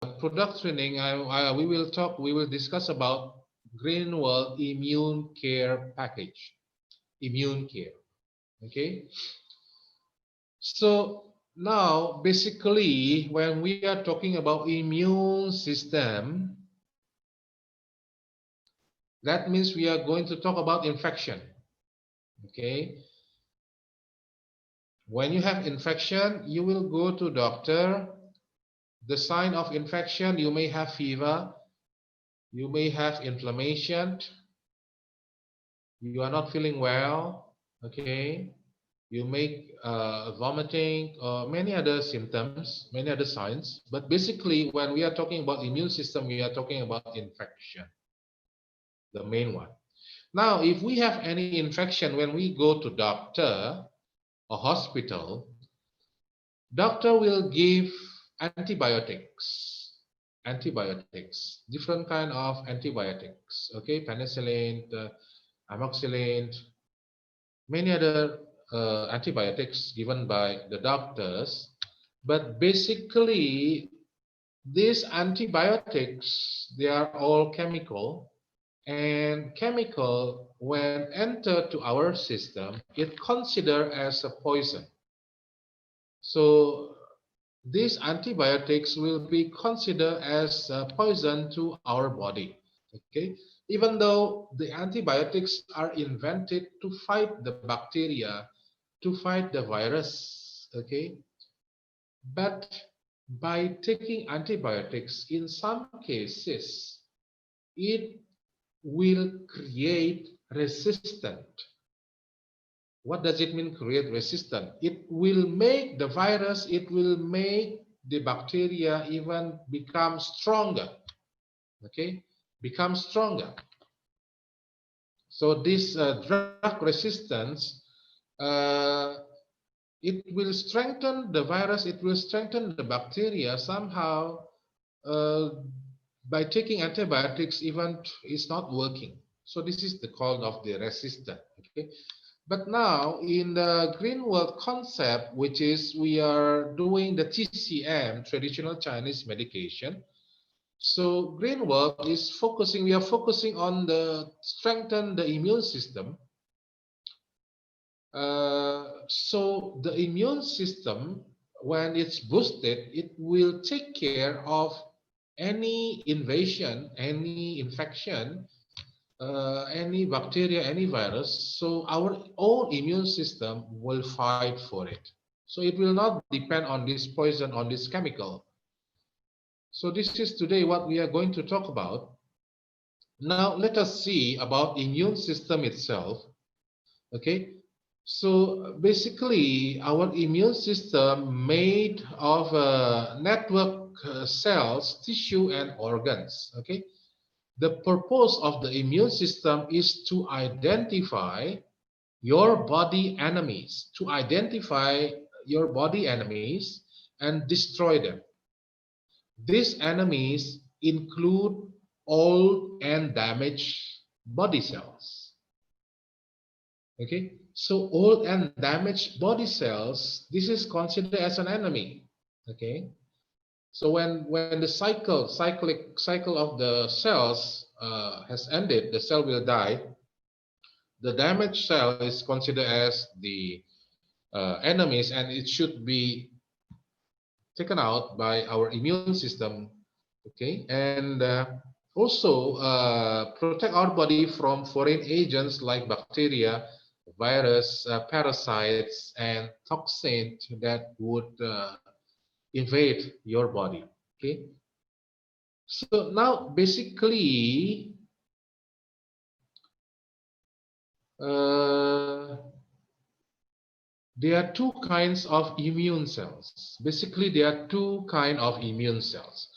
product training, we will discuss about Greenwald Immune Care Package, immune care. Okay, so now basically when we are talking about immune system, that means we are going to talk about infection. Okay, when you have infection, you will go to doctor. The sign of infection, you may have fever, you may have inflammation, you are not feeling well, okay, you make vomiting or many other symptoms, many other signs. But basically when we are talking about immune system, we are talking about infection, the main one. Now if we have any infection, when we go to doctor or hospital, doctor will give antibiotics, different kind of antibiotics, okay, penicillin, amoxicillin, many other antibiotics given by the doctors. But basically these antibiotics, they are all chemical, and chemical when enter to our system, it considered as a poison. So these antibiotics will be considered as a poison to our body. Okay, even though the antibiotics are invented to fight the bacteria, to fight the virus. Okay, but by taking antibiotics, in some cases, it will create resistant. What does it mean, create resistance? It will make the virus, it will make the bacteria even become stronger. Okay, become stronger. So this drug resistance, uh, it will strengthen the virus, it will strengthen the bacteria somehow. uh, by taking antibiotics, even it's not working. So this is the call of the resistant. Okay, but now in the Greenwald concept, which is we are doing the TCM, traditional Chinese medication. So Greenwald is focusing, we are focusing on the strengthen the immune system. So the immune system, when it's boosted, it will take care of any invasion, any infection, any bacteria, any virus. So our own immune system will fight for it. So it will not depend on this poison, on this chemical. So this is today what we are going to talk about. Now let us see about immune system itself. Okay, so basically our immune system made of network cells, tissue and organs. Okay, the purpose of the immune system is to identify your body enemies, and destroy them. These enemies include old and damaged body cells. Okay, so old and damaged body cells, this is considered as an enemy. Okay, so when the cycle of the cells has ended, the cell will die. The damaged cell is considered as the enemies, and it should be taken out by our immune system. Okay, and also protect our body from foreign agents like bacteria, virus, parasites, and toxins that would invade your body. Okay, so now basically uh, there are two kinds of immune cells. Basically, there are two kinds of immune cells.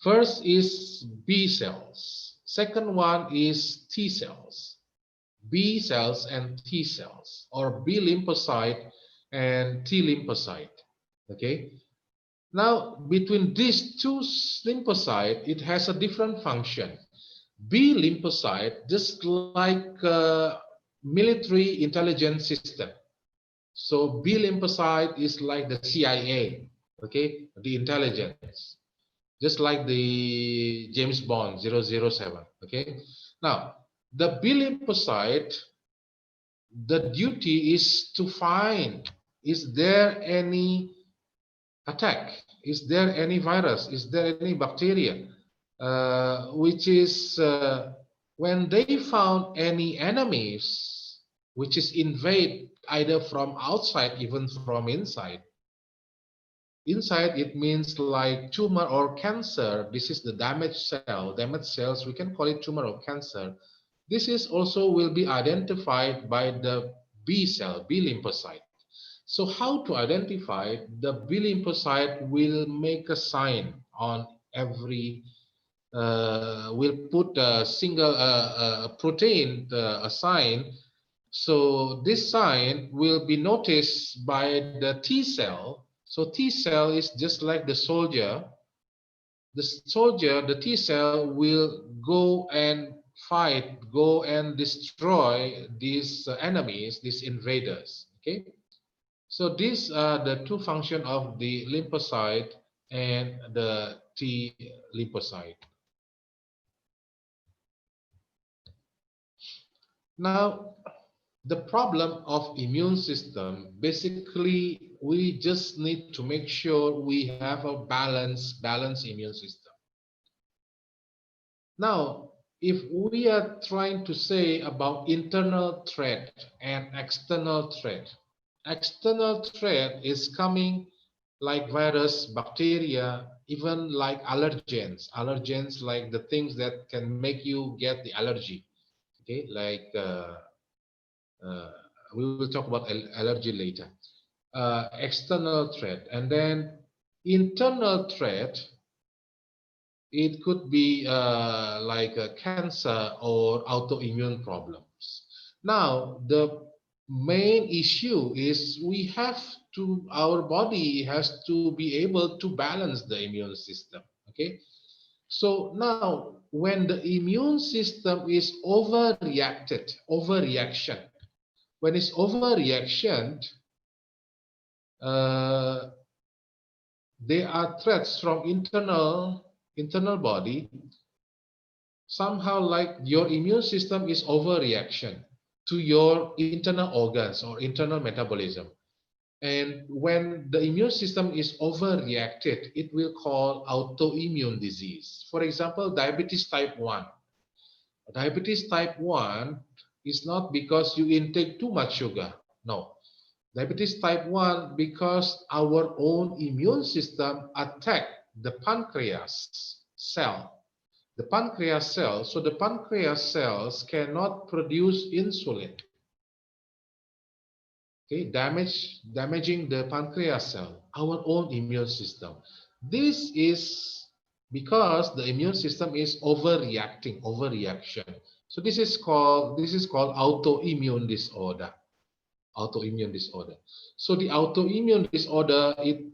First is B cells. Second one is T cells. B cells and T cells, or B lymphocyte and T lymphocyte. Okay. Now, between these two lymphocytes, it has a different function. B lymphocyte, just like military intelligence system. So B lymphocyte is like the CIA, okay, the intelligence. just like the James Bond 007. Okay, now the B lymphocyte, the duty is to find, is there any attack, is there any virus, is there any bacteria, which is when they found any enemies which is invade either from outside, even from inside. Inside, it means like tumor or cancer. This is the damaged cell, damaged cells. We can call it tumor or cancer. This is also will be identified by the B cell, B lymphocyte. So how to identify the B lymphocyte will make a sign on every, will put a single protein, a sign. So this sign will be noticed by the T cell. So T cell is just like the soldier. The soldier, the T cell will go and fight, go and destroy these enemies, these invaders. Okay. So these are the two functions of the lymphocyte and the T lymphocyte. Now, the problem of immune system, basically, we just need to make sure we have a balanced immune system. Now, if we are trying to say about internal threat and external threat is coming like virus, bacteria, even like allergens. Allergens like the things that can make you get the allergy. Okay, like uh, we will talk about allergy later. External threat, and then internal threat. It could be like a cancer or autoimmune problems. Now, the main issue is we have to, our body has to be able to balance the immune system. Okay. So now, when the immune system is overreaction, when it's overreaction, uh, there are threats from internal body. Somehow like your immune system is overreaction to your internal organs or internal metabolism. And when the immune system is overreacted, it will call autoimmune disease. For example, diabetes type 1. Diabetes type 1 is not because you intake too much sugar. No. Diabetes type 1 because our own immune system attack the pancreas cell. The pancreas cells, so the pancreas cells cannot produce insulin. Okay, damaging the pancreas cell, our own immune system. This is because the immune system is overreaction. So this is called autoimmune disorder. Autoimmune disorder. So the autoimmune disorder, it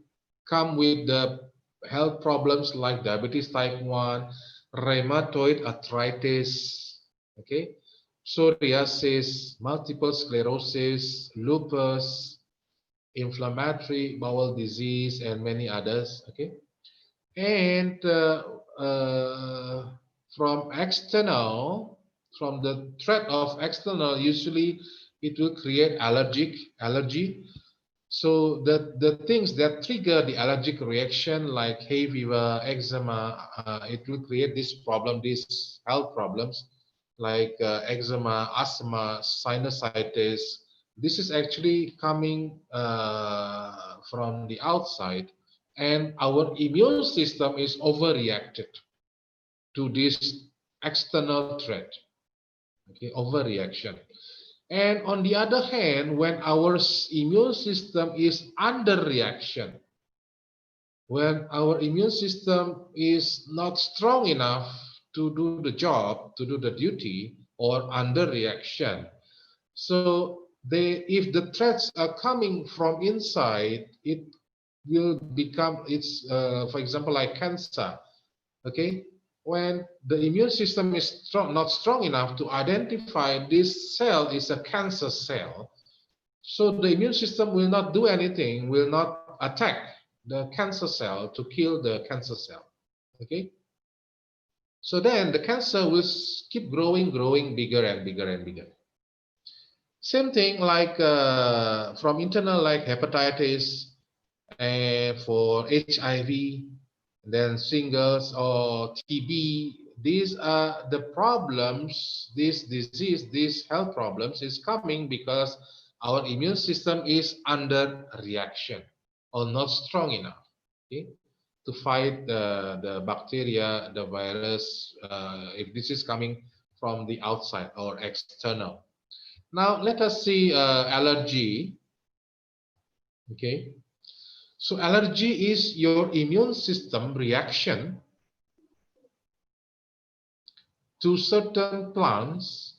come with the health problems like diabetes type 1, rheumatoid arthritis, okay, psoriasis, multiple sclerosis, lupus, inflammatory bowel disease, and many others, okay. And from the threat of external, usually it will create allergy. So the things that trigger the allergic reaction, like hay fever, eczema, it will create this problem, these health problems, like eczema, asthma, sinusitis. This is actually coming from the outside, and our immune system is overreacted to this external threat. Okay, overreaction. And on the other hand, when our immune system is under reaction, when our immune system is not strong enough to do the job, to do the duty, or under reaction, so if the threats are coming from inside, it will become, for example, like cancer. Okay, when the immune system is not strong enough to identify this cell is a cancer cell, so the immune system will not do anything, will not attack the cancer cell to kill the cancer cell. Okay. So then the cancer will keep growing bigger and bigger and bigger. Same thing like from internal like hepatitis and for HIV, then shingles or TB. These are the problems, this disease, these health problems is coming because our immune system is under reaction or not strong enough, okay, to fight the bacteria, the virus, if this is coming from the outside or external. Now let us see allergy, okay. So allergy is your immune system reaction to certain plants,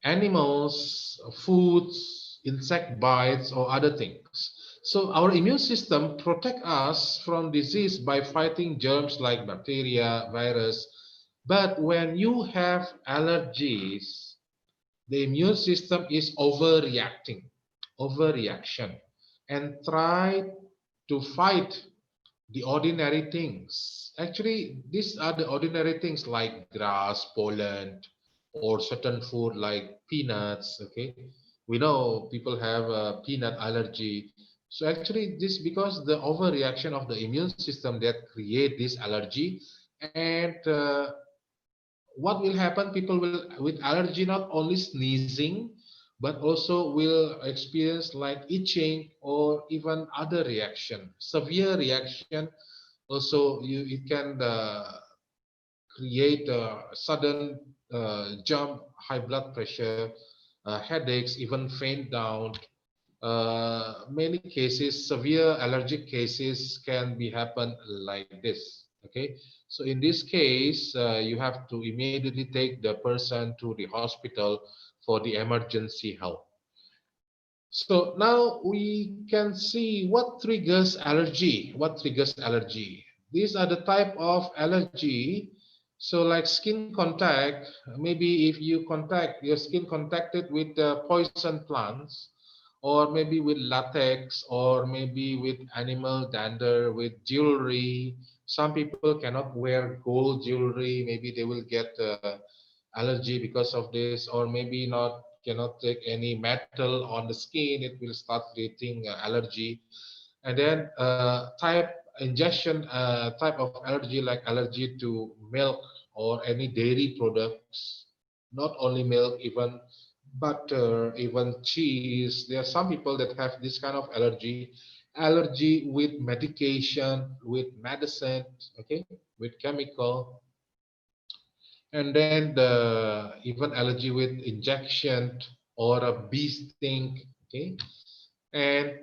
animals, foods, insect bites, or other things. So our immune system protect us from disease by fighting germs like bacteria, virus. But when you have allergies, the immune system is overreaction, and try to fight the ordinary things. Actually, these are the ordinary things like grass, pollen, or certain food like peanuts. Okay, we know people have a peanut allergy. So actually, this because the overreaction of the immune system that create this allergy, and what will happen? People will with allergy not only sneezing, but also will experience like itching or even other reaction, severe reaction also, it can create a sudden jump, high blood pressure, headaches, even faint down. Many cases, severe allergic cases can be happen like this. Okay, so in this case, you have to immediately take the person to the hospital for the emergency help. So now we can see what triggers allergy. What triggers allergy? These are the type of allergy. So like skin contact, maybe if you contact your skin contacted with the poison plants, or maybe with latex, or maybe with animal dander, with jewelry. Some people cannot wear gold jewelry. Maybe they will get allergy because of this, or maybe not cannot take any metal on the skin, it will start creating allergy. And then type ingestion type of allergy like allergy to milk or any dairy products, not only milk, even butter, even cheese. There are some people that have this kind of allergy, allergy with medication, with medicine, okay, with chemical, and then the even allergy with injection or a bee sting, okay. And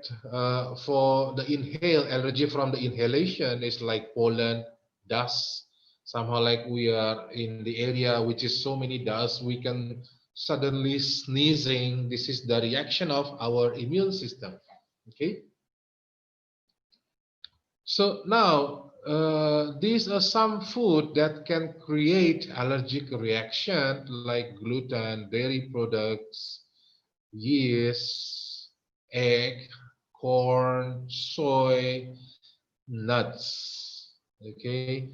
for the inhale allergy from the inhalation is like pollen, dust. Somehow like we are in the area which is so many dust, we can suddenly sneezing. This is the reaction of our immune system, okay. So now, these are some food that can create allergic reaction like gluten, dairy products, yeast, egg, corn, soy, nuts. Okay.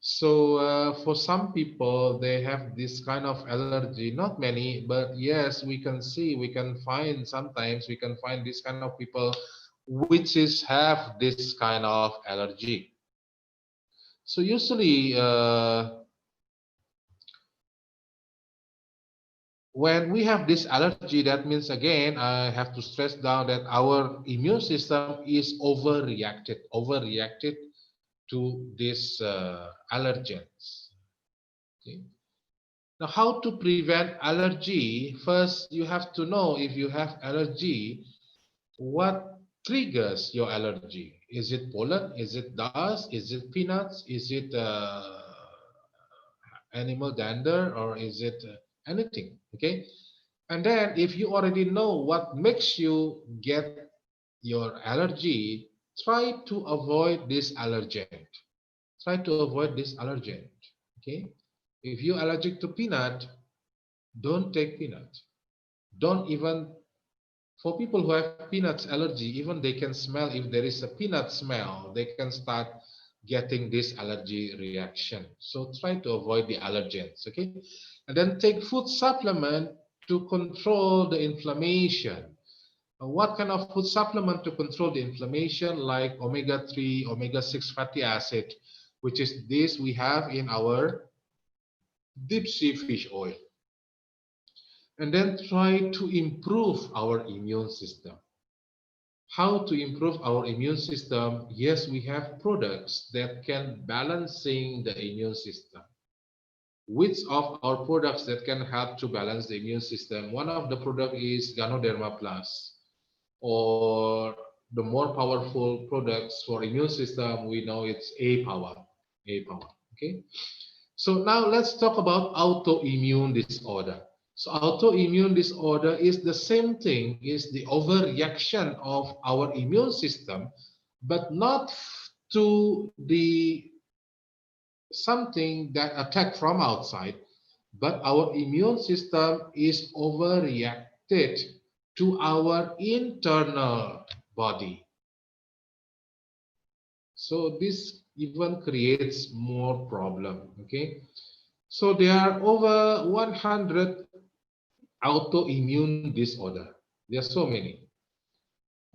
So for some people, they have this kind of allergy. Not many, but yes, we can see, we can find sometimes we can find this kind of people which is have this kind of allergy. So usually, when we have this allergy, that means again, I have to stress down that our immune system is overreacted to these allergens. Okay. Now, how to prevent allergy? First, you have to know if you have allergy, what triggers your allergy? Is it pollen? Is it dust? Is it peanuts? Is it animal dander? Or is it anything? Okay. And then if you already know what makes you get your allergy, try to avoid this allergen. Try to avoid this allergen. Okay. If you're allergic to peanut, don't take peanut. Don't even, for people who have peanuts allergy, even they can smell, if there is a peanut smell, they can start getting this allergy reaction. So try to avoid the allergens, okay? And then take food supplement to control the inflammation. What kind of food supplement to control the inflammation? Like omega-3, omega-6 fatty acid, which is this we have in our deep sea fish oil. And then try to improve our immune system. How to improve our immune system? Yes, we have products that can balancing the immune system. Which of our products that can help to balance the immune system? One of the product is Ganoderma Plus, or the more powerful products for immune system, we know it's A power. A power. Okay. So now let's talk about autoimmune disorder. So autoimmune disorder is the same thing, is the overreaction of our immune system, but not to the something that attack from outside, but our immune system is overreacted to our internal body. So this even creates more problem. Okay. So there are over 100 autoimmune disorder. There are so many.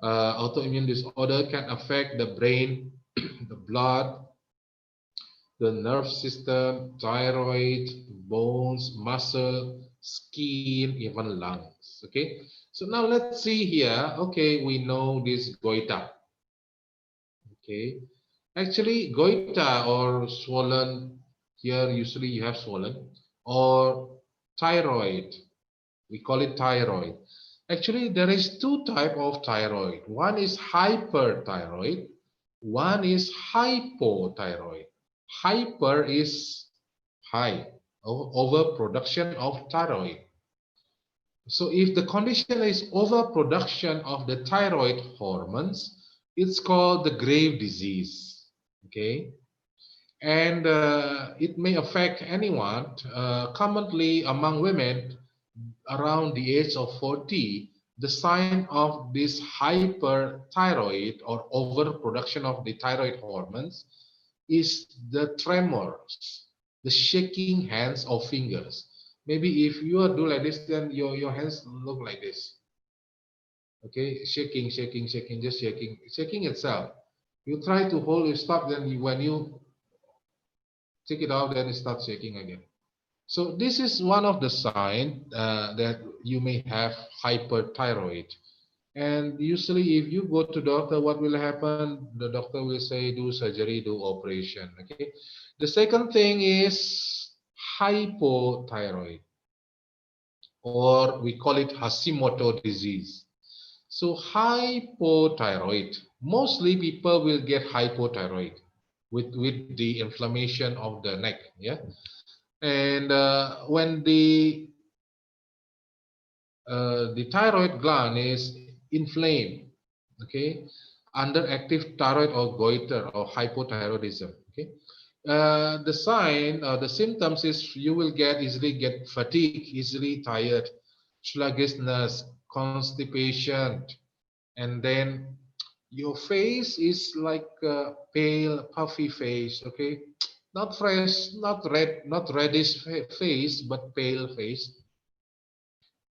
Autoimmune disorder can affect the brain, the blood, the nerve system, thyroid, bones, muscle, skin, even lungs. Okay. So now let's see here. Okay, we know this goiter. Okay. Actually, goiter or swollen, here usually you have swollen, or thyroid. We call it thyroid. Actually, there is two type of thyroid. One is hyperthyroid. One is hypothyroid. Hyper is high, overproduction of thyroid. So if the condition is overproduction of the thyroid hormones, it's called the grave disease. Okay. And it may affect anyone. Commonly among women around the age of 40, the sign of this hyperthyroid or overproduction of the thyroid hormones is the tremors, the shaking hands or fingers. Maybe if you are do like this, then your hands look like this. Okay, shaking, shaking, shaking, just shaking, shaking itself. You try to hold, you stop, then when you take it out, then it starts shaking again. So this is one of the signs that you may have hyperthyroid. And usually if you go to doctor, what will happen? The doctor will say, do surgery, do operation. Okay. The second thing is hypothyroid, or we call it Hashimoto disease. So hypothyroid, mostly people will get hypothyroid with the inflammation of the neck. Yeah. And when the thyroid gland is inflamed, okay, underactive thyroid or goiter or hypothyroidism, okay, the sign, the symptoms is you will easily get fatigue, easily tired, sluggishness, constipation, and then your face is like a pale, puffy face, okay, not fresh, not red, not reddish face, but pale face,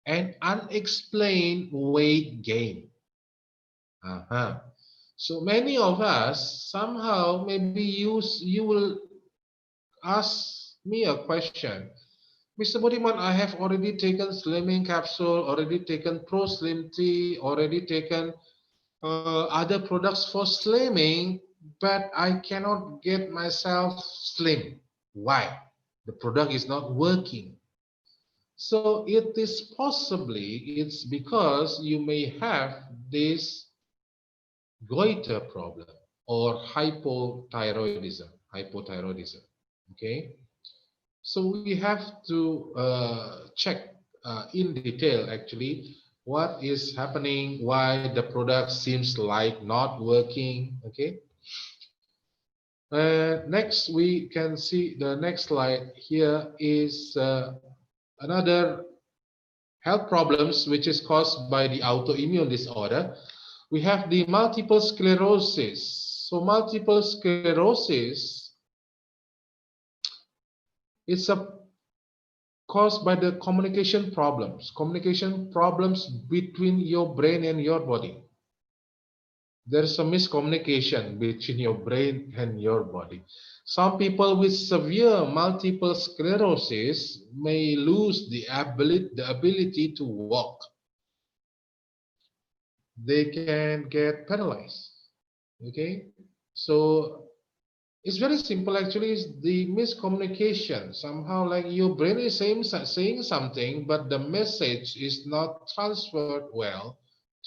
and unexplained weight gain. Uh-huh. So many of us somehow maybe you will ask me a question. Mr. Budiman, I have already taken slimming capsule, already taken Pro Slim Tea, already taken other products for slimming, but I cannot get myself slim. Why? The product is not working. So it is possibly it's because you may have this goiter problem or hypothyroidism. Okay, so we have to check in detail actually what is happening, why the product seems like not working. Okay, next we can see the next slide here is another health problems which is caused by the autoimmune disorder. We have the multiple sclerosis. So multiple sclerosis is caused by the communication problems between your brain and your body. There's a miscommunication between your brain and your body. Some people with severe multiple sclerosis may lose the ability to walk. They can get paralyzed. Okay, so it's very simple. Actually, it's the miscommunication. Somehow, like your brain is saying something, but the message is not transferred well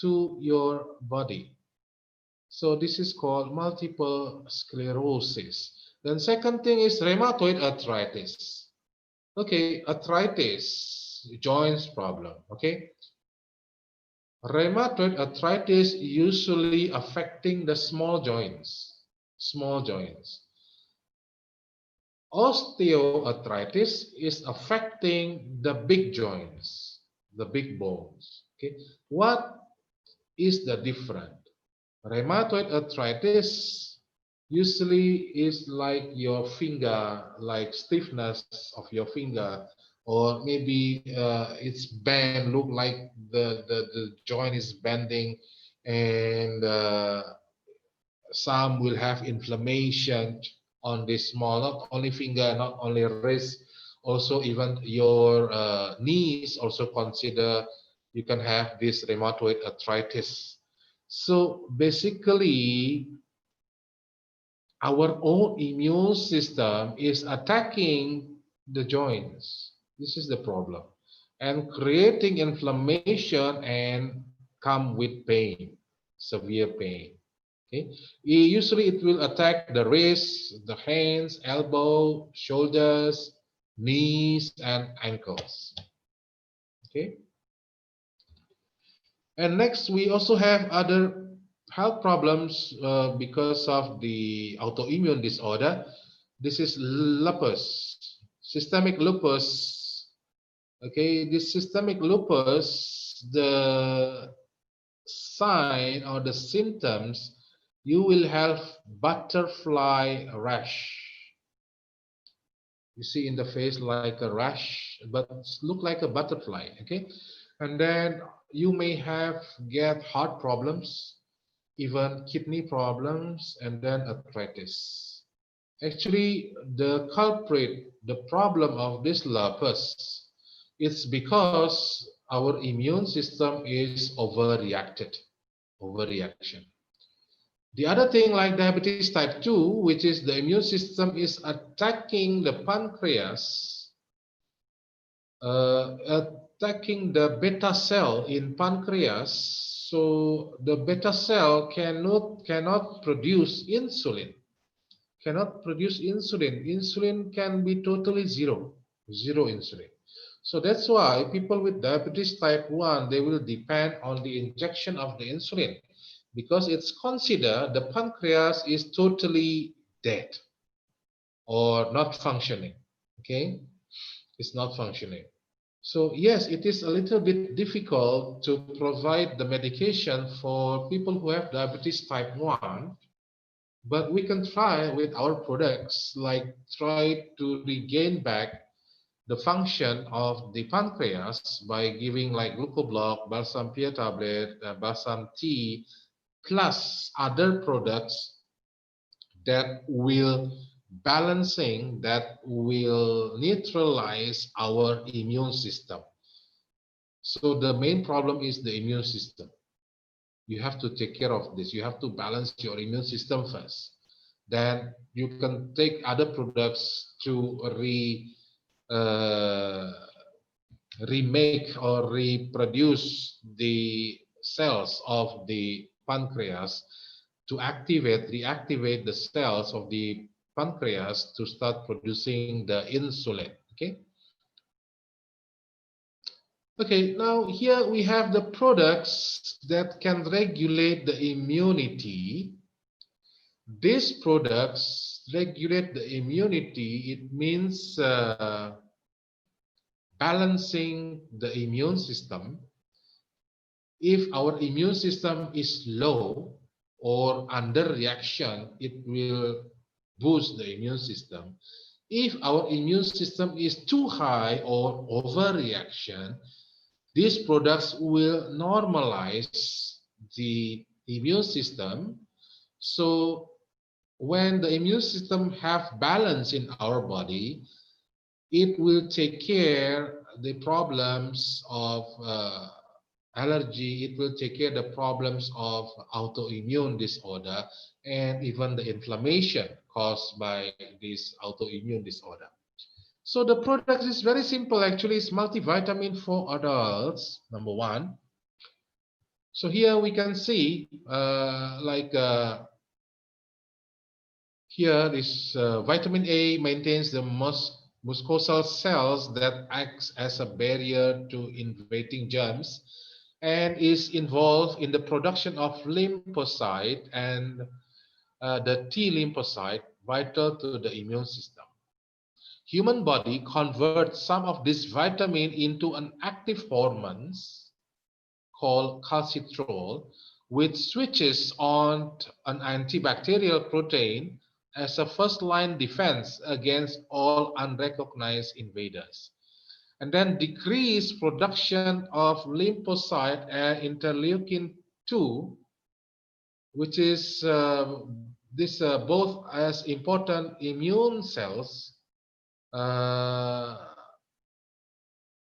to your body. So this is called multiple sclerosis. Then second thing is rheumatoid arthritis. Okay, arthritis, joints problem. Okay, rheumatoid arthritis usually affecting the small joints. Small joints. Osteoarthritis is affecting the big joints, the big bones. Okay, what is the difference? Rheumatoid arthritis usually is like your finger, like stiffness of your finger, or maybe it's bent, look like the joint is bending, and some will have inflammation on this small, not only finger, not only wrist, also even your knees also consider you can have this rheumatoid arthritis. So basically, our own immune system is attacking the joints. This is the problem. And creating inflammation and come with pain, severe pain. Okay. Usually it will attack the wrists, the hands, elbow, shoulders, knees, and ankles. Okay. And next, we also have other health problems because of the autoimmune disorder. This is lupus, systemic lupus. Okay, this systemic lupus, the sign or the symptoms, you will have butterfly rash. You see in the face like a rash, but look like a butterfly. Okay, and then you may get heart problems, even kidney problems, and then arthritis. Actually, the culprit, the problem of this lupus, it's because our immune system is overreaction. The other thing like diabetes type 2, which is the immune system is attacking the pancreas, attacking the beta cell in pancreas. So the beta cell cannot produce insulin. Insulin can be totally zero insulin. So that's why people with diabetes type 1, they will depend on the injection of the insulin, because it's considered the pancreas is totally dead or not functioning. Okay, it's not functioning. So yes, it is a little bit difficult to provide the medication for people who have diabetes type 1, but we can try with our products, like try to regain back the function of the pancreas by giving like glucoblock, balsam pia tablet, balsam tea, plus other products that will neutralize our immune system. So the main problem is the immune system. You have to take care of this. You have to balance your immune system first. Then you can take other products to remake or reproduce the cells of the pancreas to reactivate the cells of the pancreas to start producing the insulin. Okay. Okay, now here we have the products that can regulate the immunity. These products regulate the immunity. It means balancing the immune system. If our immune system is low or under reaction, it will boost the immune system. If our immune system is too high or overreaction, these products will normalize the immune system. So when the immune system have balance in our body, it will take care the problems of allergy. It will take care the problems of autoimmune disorder and even the inflammation caused by this autoimmune disorder. So the product is very simple. Actually, it's multivitamin for adults. Number one. So here we can see, here this vitamin A maintains the mucosal cells that acts as a barrier to invading germs and is involved in the production of lymphocyte and the T lymphocyte vital to the immune system. Human body converts some of this vitamin into an active hormones called calcitrol, which switches on an antibacterial protein as a first-line defense against all unrecognized invaders. And then decrease production of lymphocyte and interleukin 2, which is this both as important immune cells uh,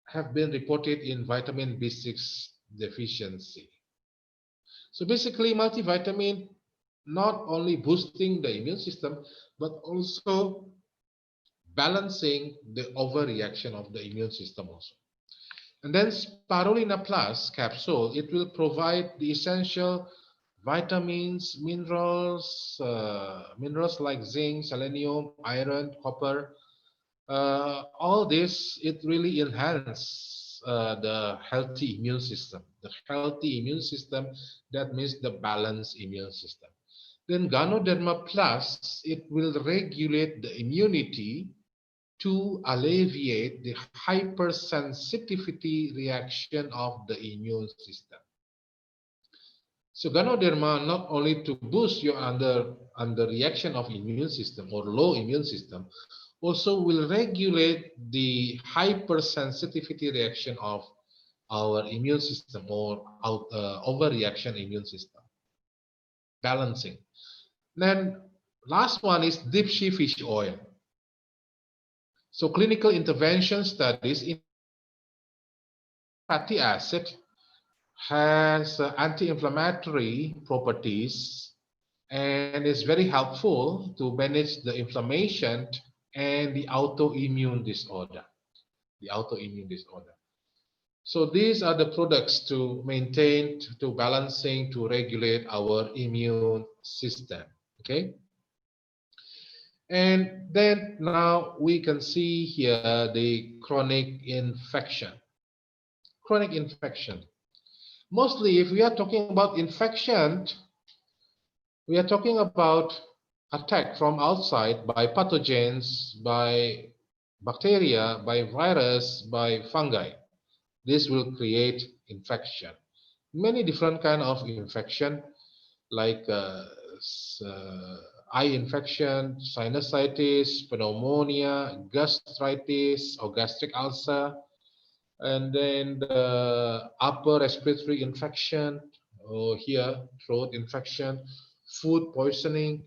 have been reported in vitamin B6 deficiency. So basically, multivitamin not only boosting the immune system, but also balancing the overreaction of the immune system also. And then Spirulina Plus capsule, it will provide the essential vitamins, minerals like zinc, selenium, iron, copper. All this, it really enhances the healthy immune system. The healthy immune system, that means the balanced immune system. Then Ganoderma Plus, it will regulate the immunity to alleviate the hypersensitivity reaction of the immune system. So Ganoderma not only to boost your under reaction of immune system or low immune system, also will regulate the hypersensitivity reaction of our immune system or overreaction immune system. Balancing. Then last one is deep sea fish oil. So clinical intervention studies in fatty acid has anti-inflammatory properties and is very helpful to manage the inflammation and the autoimmune disorder. The autoimmune disorder. So these are the products to maintain, to balancing, to regulate our immune system. Okay. And then now we can see here the chronic infection. Chronic infection. Mostly, if we are talking about infection, we are talking about attack from outside by pathogens, by bacteria, by virus, by fungi. This will create infection. Many different kind of infection, like eye infection, sinusitis, pneumonia, gastritis or gastric ulcer, and then the upper respiratory infection, or here throat infection, food poisoning,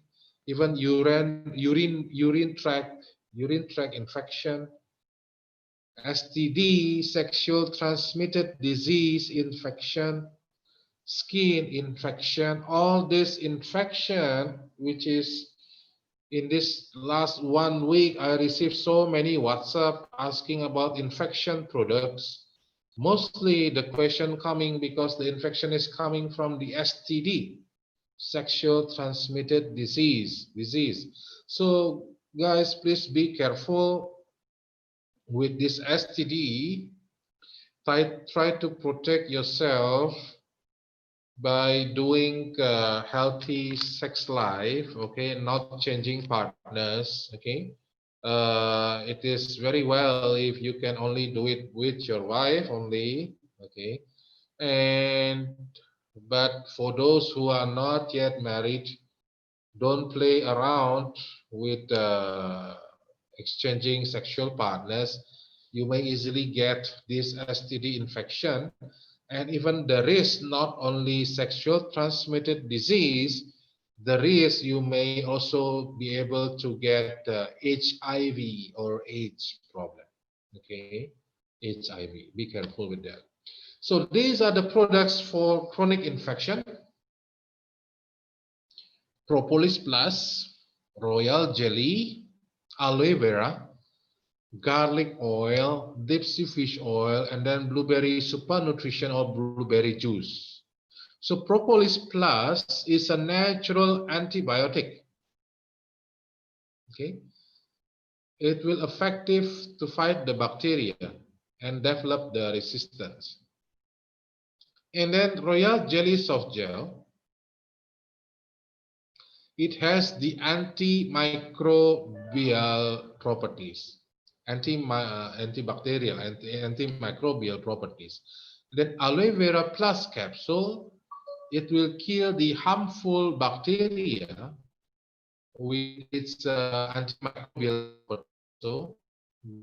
even urine tract infection, STD, sexual transmitted disease infection, skin infection. All this infection, which is in this last 1 week, I received so many WhatsApp asking about infection products. Mostly the question coming because the infection is coming from the STD, sexual transmitted disease. So guys, please be careful with this STD. Try to protect yourself by doing healthy sex life, okay, not changing partners, okay. It is very well if you can only do it with your wife only, okay. And But for those who are not yet married, don't play around with exchanging sexual partners. You may easily get this STD infection, and even there is not only sexual transmitted disease, there is you may also be able to get HIV or AIDS problem. Okay, HIV. Be careful with that. So these are the products for chronic infection: Propolis Plus, Royal Jelly, Aloe Vera, garlic oil, deep sea fish oil, and then blueberry super nutrition or blueberry juice. So Propolis Plus is a natural antibiotic. Okay, it will effective to fight the bacteria and develop the resistance. And then Royal Jelly Soft Gel, it has the antimicrobial properties, antibacterial, antimicrobial properties. Then aloe vera plus capsule, it will kill the harmful bacteria with its antimicrobial properties. So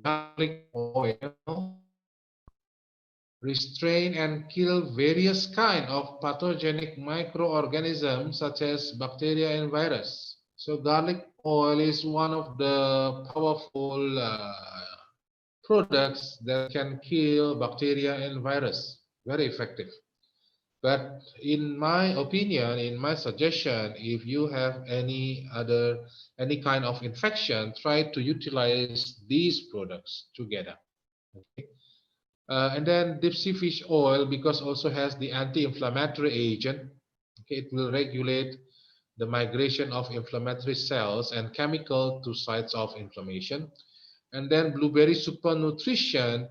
garlic oil restrain and kill various kinds of pathogenic microorganisms such as bacteria and virus. So garlic oil is one of the powerful products that can kill bacteria and virus. Very effective. But in my opinion, in my suggestion, if you have any kind of infection, try to utilize these products together. Okay. And then deep sea fish oil, because also has the anti-inflammatory agent. Okay, it will regulate the migration of inflammatory cells and chemical to sites of inflammation. And then blueberry super nutrition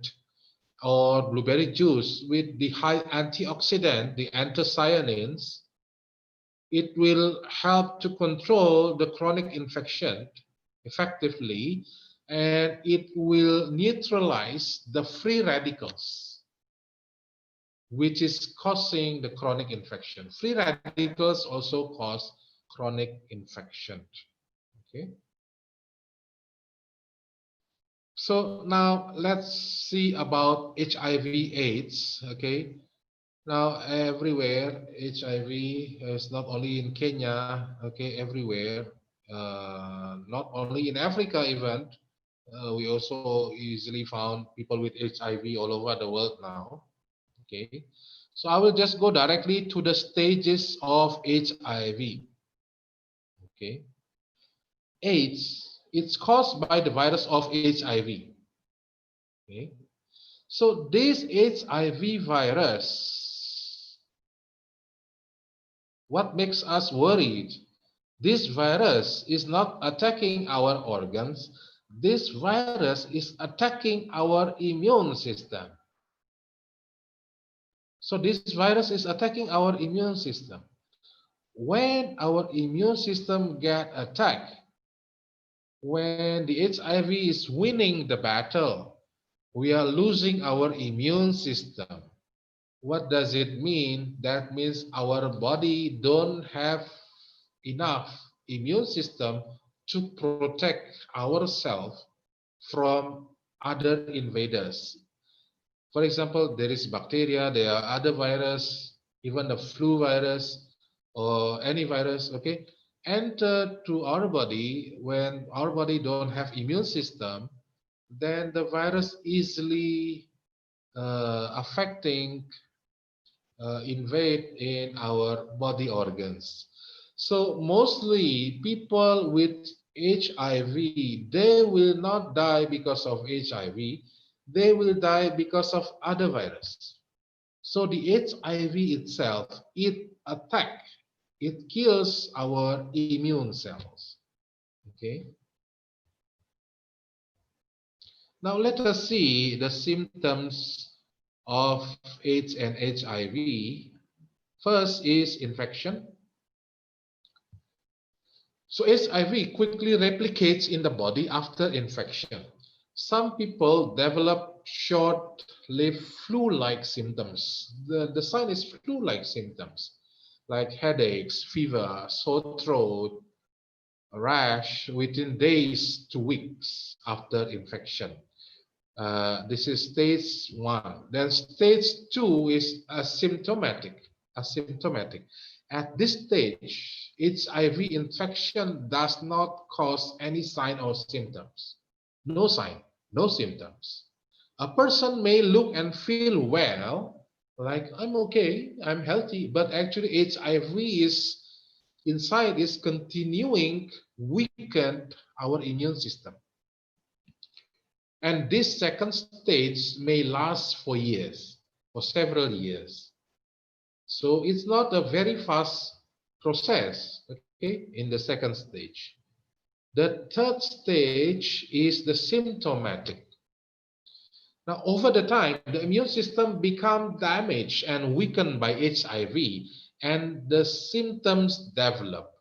or blueberry juice with the high antioxidant, the anthocyanins, it will help to control the chronic infection effectively, and it will neutralize the free radicals which is causing the chronic infection. Free radicals also cause chronic infection. Okay. So now let's see about HIV/AIDS. Okay. Now everywhere HIV is not only in Kenya. Okay, everywhere. Not only in Africa even. We also easily found people with HIV all over the world now. Okay, so I will just go directly to the stages of HIV. Okay, AIDS, it's caused by the virus of HIV. Okay, so this HIV virus, what makes us worried? This virus is not attacking our organs. This virus is attacking our immune system. So this virus is attacking our immune system. When our immune system get attacked, when the HIV is winning the battle, we are losing our immune system. What does it mean? That means our body don't have enough immune system to protect ourselves from other invaders. For example, there is bacteria, there are other virus, even the flu virus or any virus, okay, enter to our body. When our body don't have immune system, then the virus easily affecting invade in our body organs. So mostly people with HIV, they will not die because of HIV, they will die because of other virus. So the HIV itself, it attack, it kills our immune cells. Okay. Now let us see the symptoms of AIDS and HIV. First is infection. So HIV quickly replicates in the body after infection. some people develop short-lived flu-like symptoms. The sign is flu-like symptoms, like headaches, fever, sore throat, rash within days to weeks after infection. This is stage 1. Then stage 2 is asymptomatic. Asymptomatic. At this stage, HIV infection does not cause any sign or symptoms. No sign, no symptoms. A person may look and feel well, like I'm okay, I'm healthy, but actually HIV is inside is continuing weaken our immune system. And this second stage may last for years, for several years. So it's not a very fast process, okay, in the second stage. The third stage is the symptomatic. Now, over the time, the immune system become damaged and weakened by HIV, and the symptoms develop.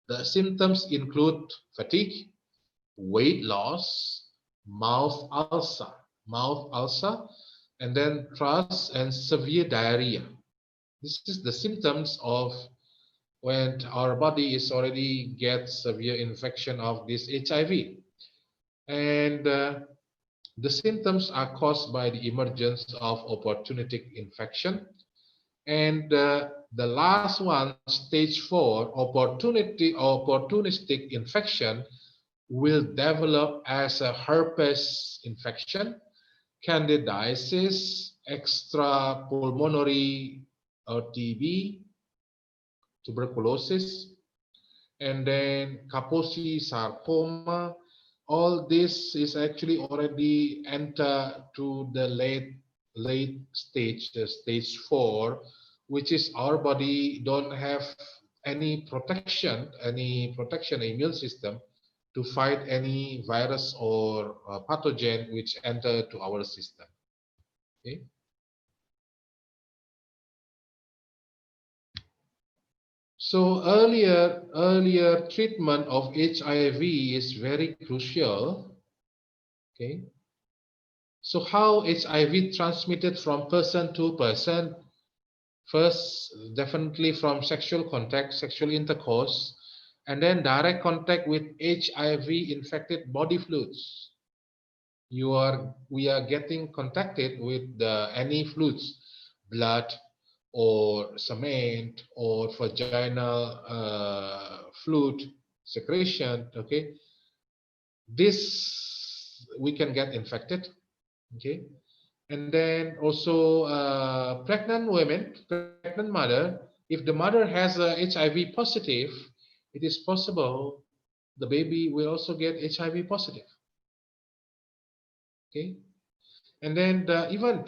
The symptoms include fatigue, weight loss, mouth ulcer, and then thrush and severe diarrhea. This is the symptoms of when our body is already get severe infection of this HIV. And the symptoms are caused by the emergence of opportunistic infection. And the last one, stage 4, opportunistic infection will develop as a herpes infection, candidiasis, extrapulmonary or TB, tuberculosis, and then Kaposi sarcoma. All this is actually already enter to the late stage, the stage 4, which is our body don't have any protection immune system to fight any virus or pathogen which enter to our system. Okay. So earlier treatment of HIV is very crucial. Okay. So how HIV transmitted from person to person? First, definitely from sexual contact, sexual intercourse, and then direct contact with HIV infected body fluids. We are getting contacted with any fluids, blood or cement or vaginal fluid secretion. Okay, this we can get infected. Okay, and then also pregnant women, pregnant mother. If the mother has a HIV positive, it is possible the baby will also get HIV positive. Okay, and then even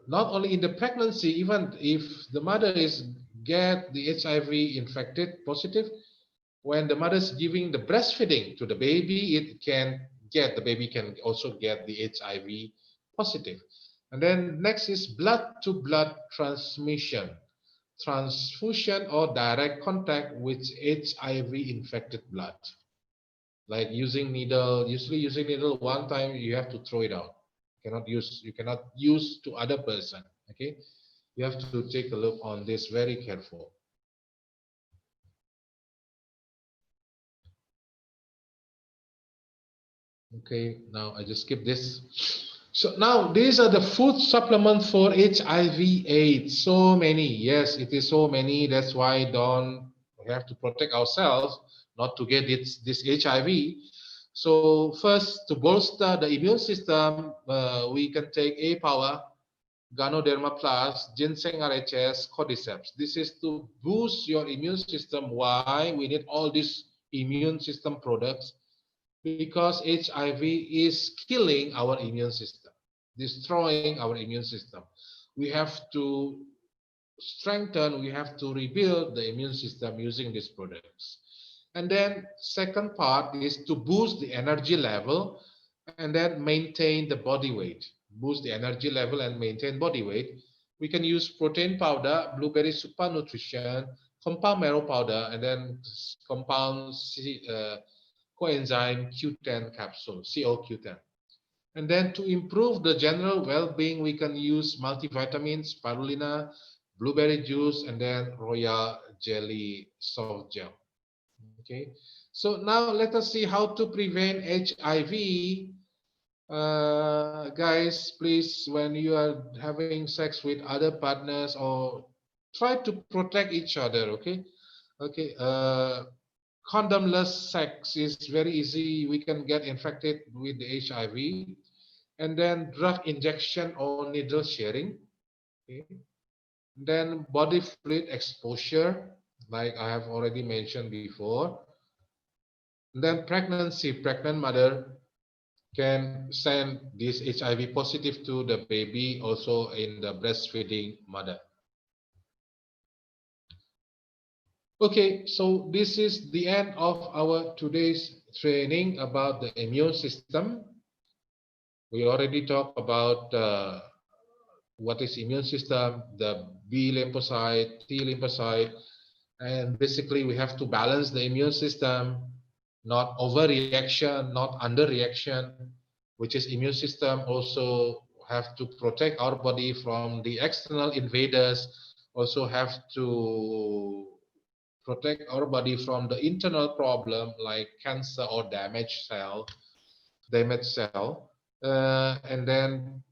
not only in the pregnancy, even if the mother is get the HIV infected positive, when the mother is giving the breastfeeding to the baby, the baby can also get the HIV positive. And then next is blood to blood transmission, transfusion or direct contact with HIV infected blood. Like using needle, usually using needle one time, you have to throw it out. You cannot use to other person. Okay, you have to take a look on this very careful. Okay, now I just skip this. So now these are the food supplements for HIV/AIDS. So many, yes, it is so many. That's why we have to protect ourselves not to get this HIV. So first, to bolster the immune system, we can take A Power, Ganoderma Plus, Ginseng RHS, Cordyceps. This is to boost your immune system. Why we need all these immune system products? Because HIV is killing our immune system, destroying our immune system. We have to strengthen, we have to rebuild the immune system using these products. And then second part is to boost the energy level and then maintain the body weight. Boost the energy level and maintain body weight. We can use protein powder, blueberry super nutrition, compound marrow powder, and then compound coenzyme Q10 capsule, CoQ10. And then to improve the general well-being, we can use multivitamins, spirulina, blueberry juice, and then royal jelly soft gel. Okay, so now let us see how to prevent HIV. Guys, please, when you are having sex with other partners, or try to protect each other. Okay, okay. Condomless sex is very easy. We can get infected with the HIV, and then drug injection or needle sharing. Okay. Then body fluid exposure, like I have already mentioned before. Then pregnancy, pregnant mother can send this HIV positive to the baby, also in the breastfeeding mother. Okay, so this is the end of our today's training about the immune system. We already talked about what is immune system, the B lymphocyte, T lymphocyte, and basically we have to balance the immune system, not overreaction, not underreaction, which is immune system also have to protect our body from the external invaders, also have to protect our body from the internal problem like cancer or damaged cell. And then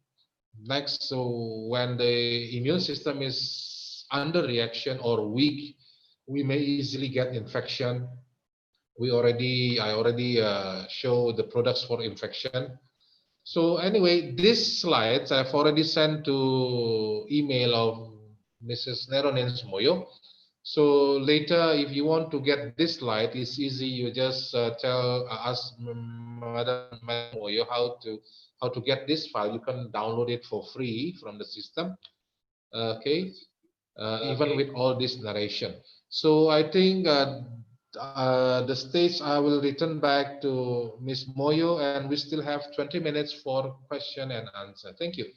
next, so when the immune system is under reaction or weak, we may easily get infection. I already show the products for infection. So anyway, these slides I've already sent to email of Mrs. Neronin Moyo. So later, if you want to get this slide, it's easy. You just ask Madam Moyo how to get this file. You can download it for free from the system. Okay, even with all this narration. So I think the stage I will return back to Miss Moyo, and we still have 20 minutes for question and answer. Thank you.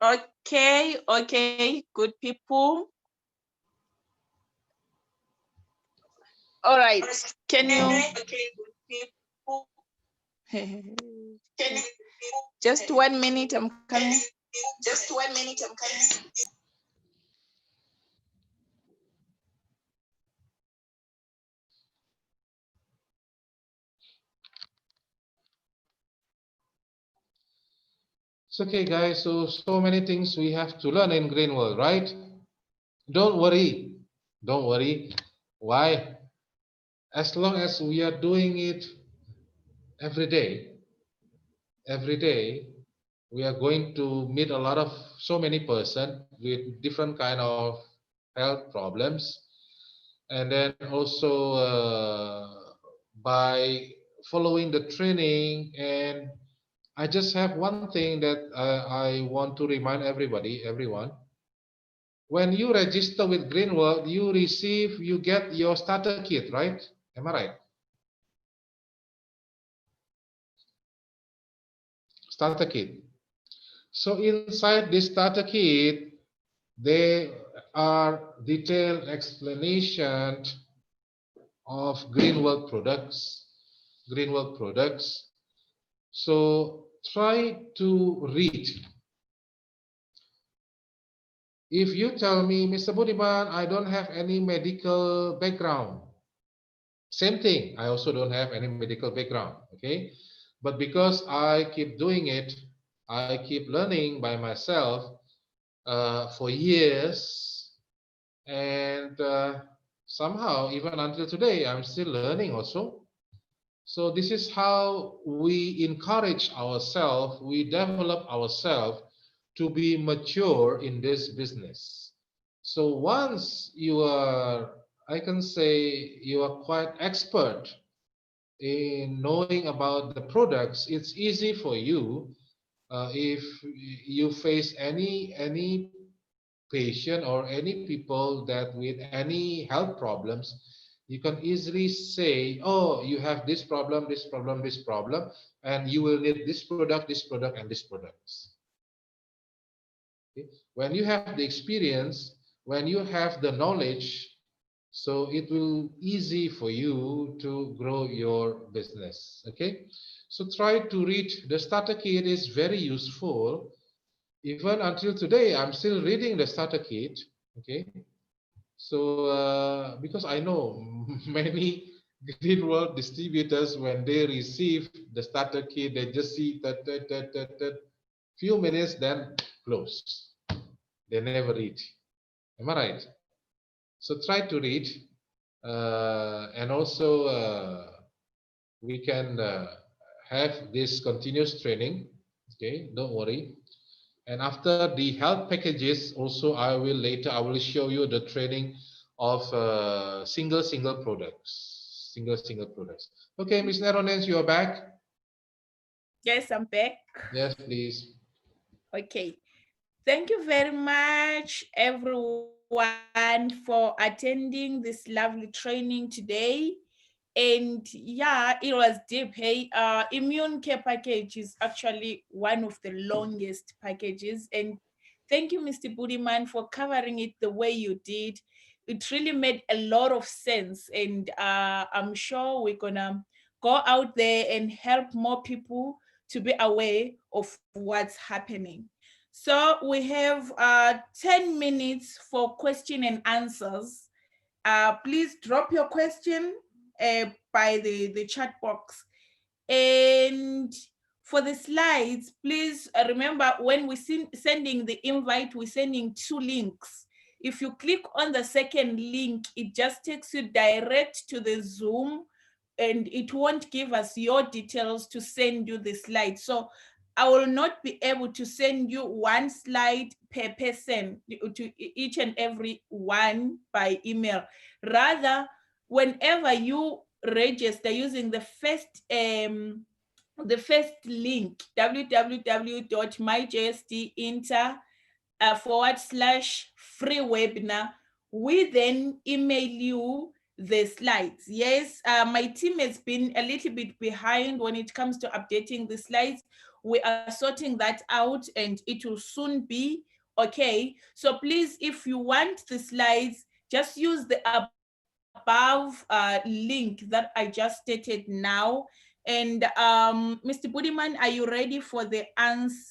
Okay, good people. All right, can you? Just 1 minute, I'm coming. Just 1 minute, I'm coming. It's okay, guys. So many things we have to learn in green world, right? Don't worry. Don't worry. Why? As long as we are doing it every day, we are going to meet a lot of so many person with different kind of health problems, and then also by following the training. And I just have one thing that I want to remind everyone. When you register with Greenworld, you get your starter kit, right? Am I right? Starter kit. So inside this starter kit, there are detailed explanation of Greenworld products. So try to read. If you tell me, Mr. Budiman, I don't have any medical background. Same thing, I also don't have any medical background, okay? But because I keep doing it, I keep learning by myself for years, and somehow, even until today, I'm still learning also. So this is how we encourage ourselves, we develop ourselves to be mature in this business. So once you are, I can say you are quite expert in knowing about the products, it's easy for you. If you face any patient or any people that with any health problems, you can easily say, oh, you have this problem, and you will need this product, and this products. Okay? When you have the experience, when you have the knowledge, so it will easy for you to grow your business. Okay, so try to read the starter kit is very useful. Even until today, I'm still reading the starter kit. Okay, so because I know many green world distributors, when they receive the starter kit, they just see that few minutes, then close. They never read. Am I right? So try to read, and also we can have this continuous training. Okay, don't worry. And after the health packages, also I will show you the training of single products, single products. Okay, Miss Neronens, you are back. Yes, I'm back. Yes, please. Okay. Thank you very much, everyone, for attending this lovely training today. And yeah, it was deep. Hey, immune care package is actually one of the longest packages. And thank you, Mr. Budiman, for covering it the way you did. It really made a lot of sense. And I'm sure we're gonna go out there and help more people to be aware of what's happening. So we have 10 minutes for question and answers. Please drop your question by the chat box. And for the slides, please remember when we sending the invite, we're sending 2 links. If you click on the second link, it just takes you direct to the Zoom and it won't give us your details to send you the slide. So I will not be able to send you one slide per person to each and every one by email. Rather, whenever you register using the first link, www.myjstinter/free webinar, we then email you the slides. Yes, my team has been a little bit behind when it comes to updating the slides. We are sorting that out and it will soon be okay. So please, if you want the slides, just use the above link that I just stated now. And Mr. Budiman, are you ready for the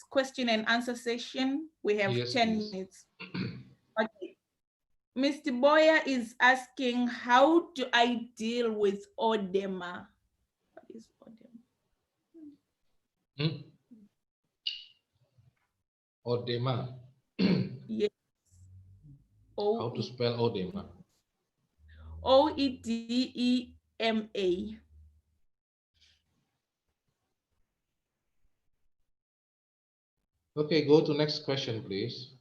question and answer session? We have Yes, 10 please. minutes. Okay. Mr. Boya is asking, how do I deal with odema? What is odema? Odema. Yes. How to spell Odema? OEDEMA. Okay, go to next question, please.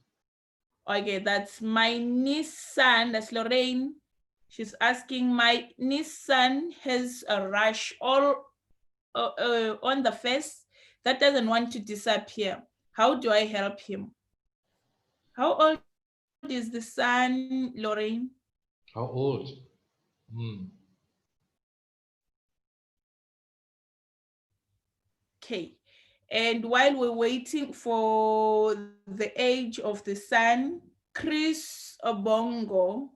Okay, that's my Nissan, that's Lorraine. She's asking, my Nissan has a rash all on the face that doesn't want to disappear. How do I help him? How old is the son, Lorraine? How old? Okay. And while we're waiting for the age of the son, Chris Obongo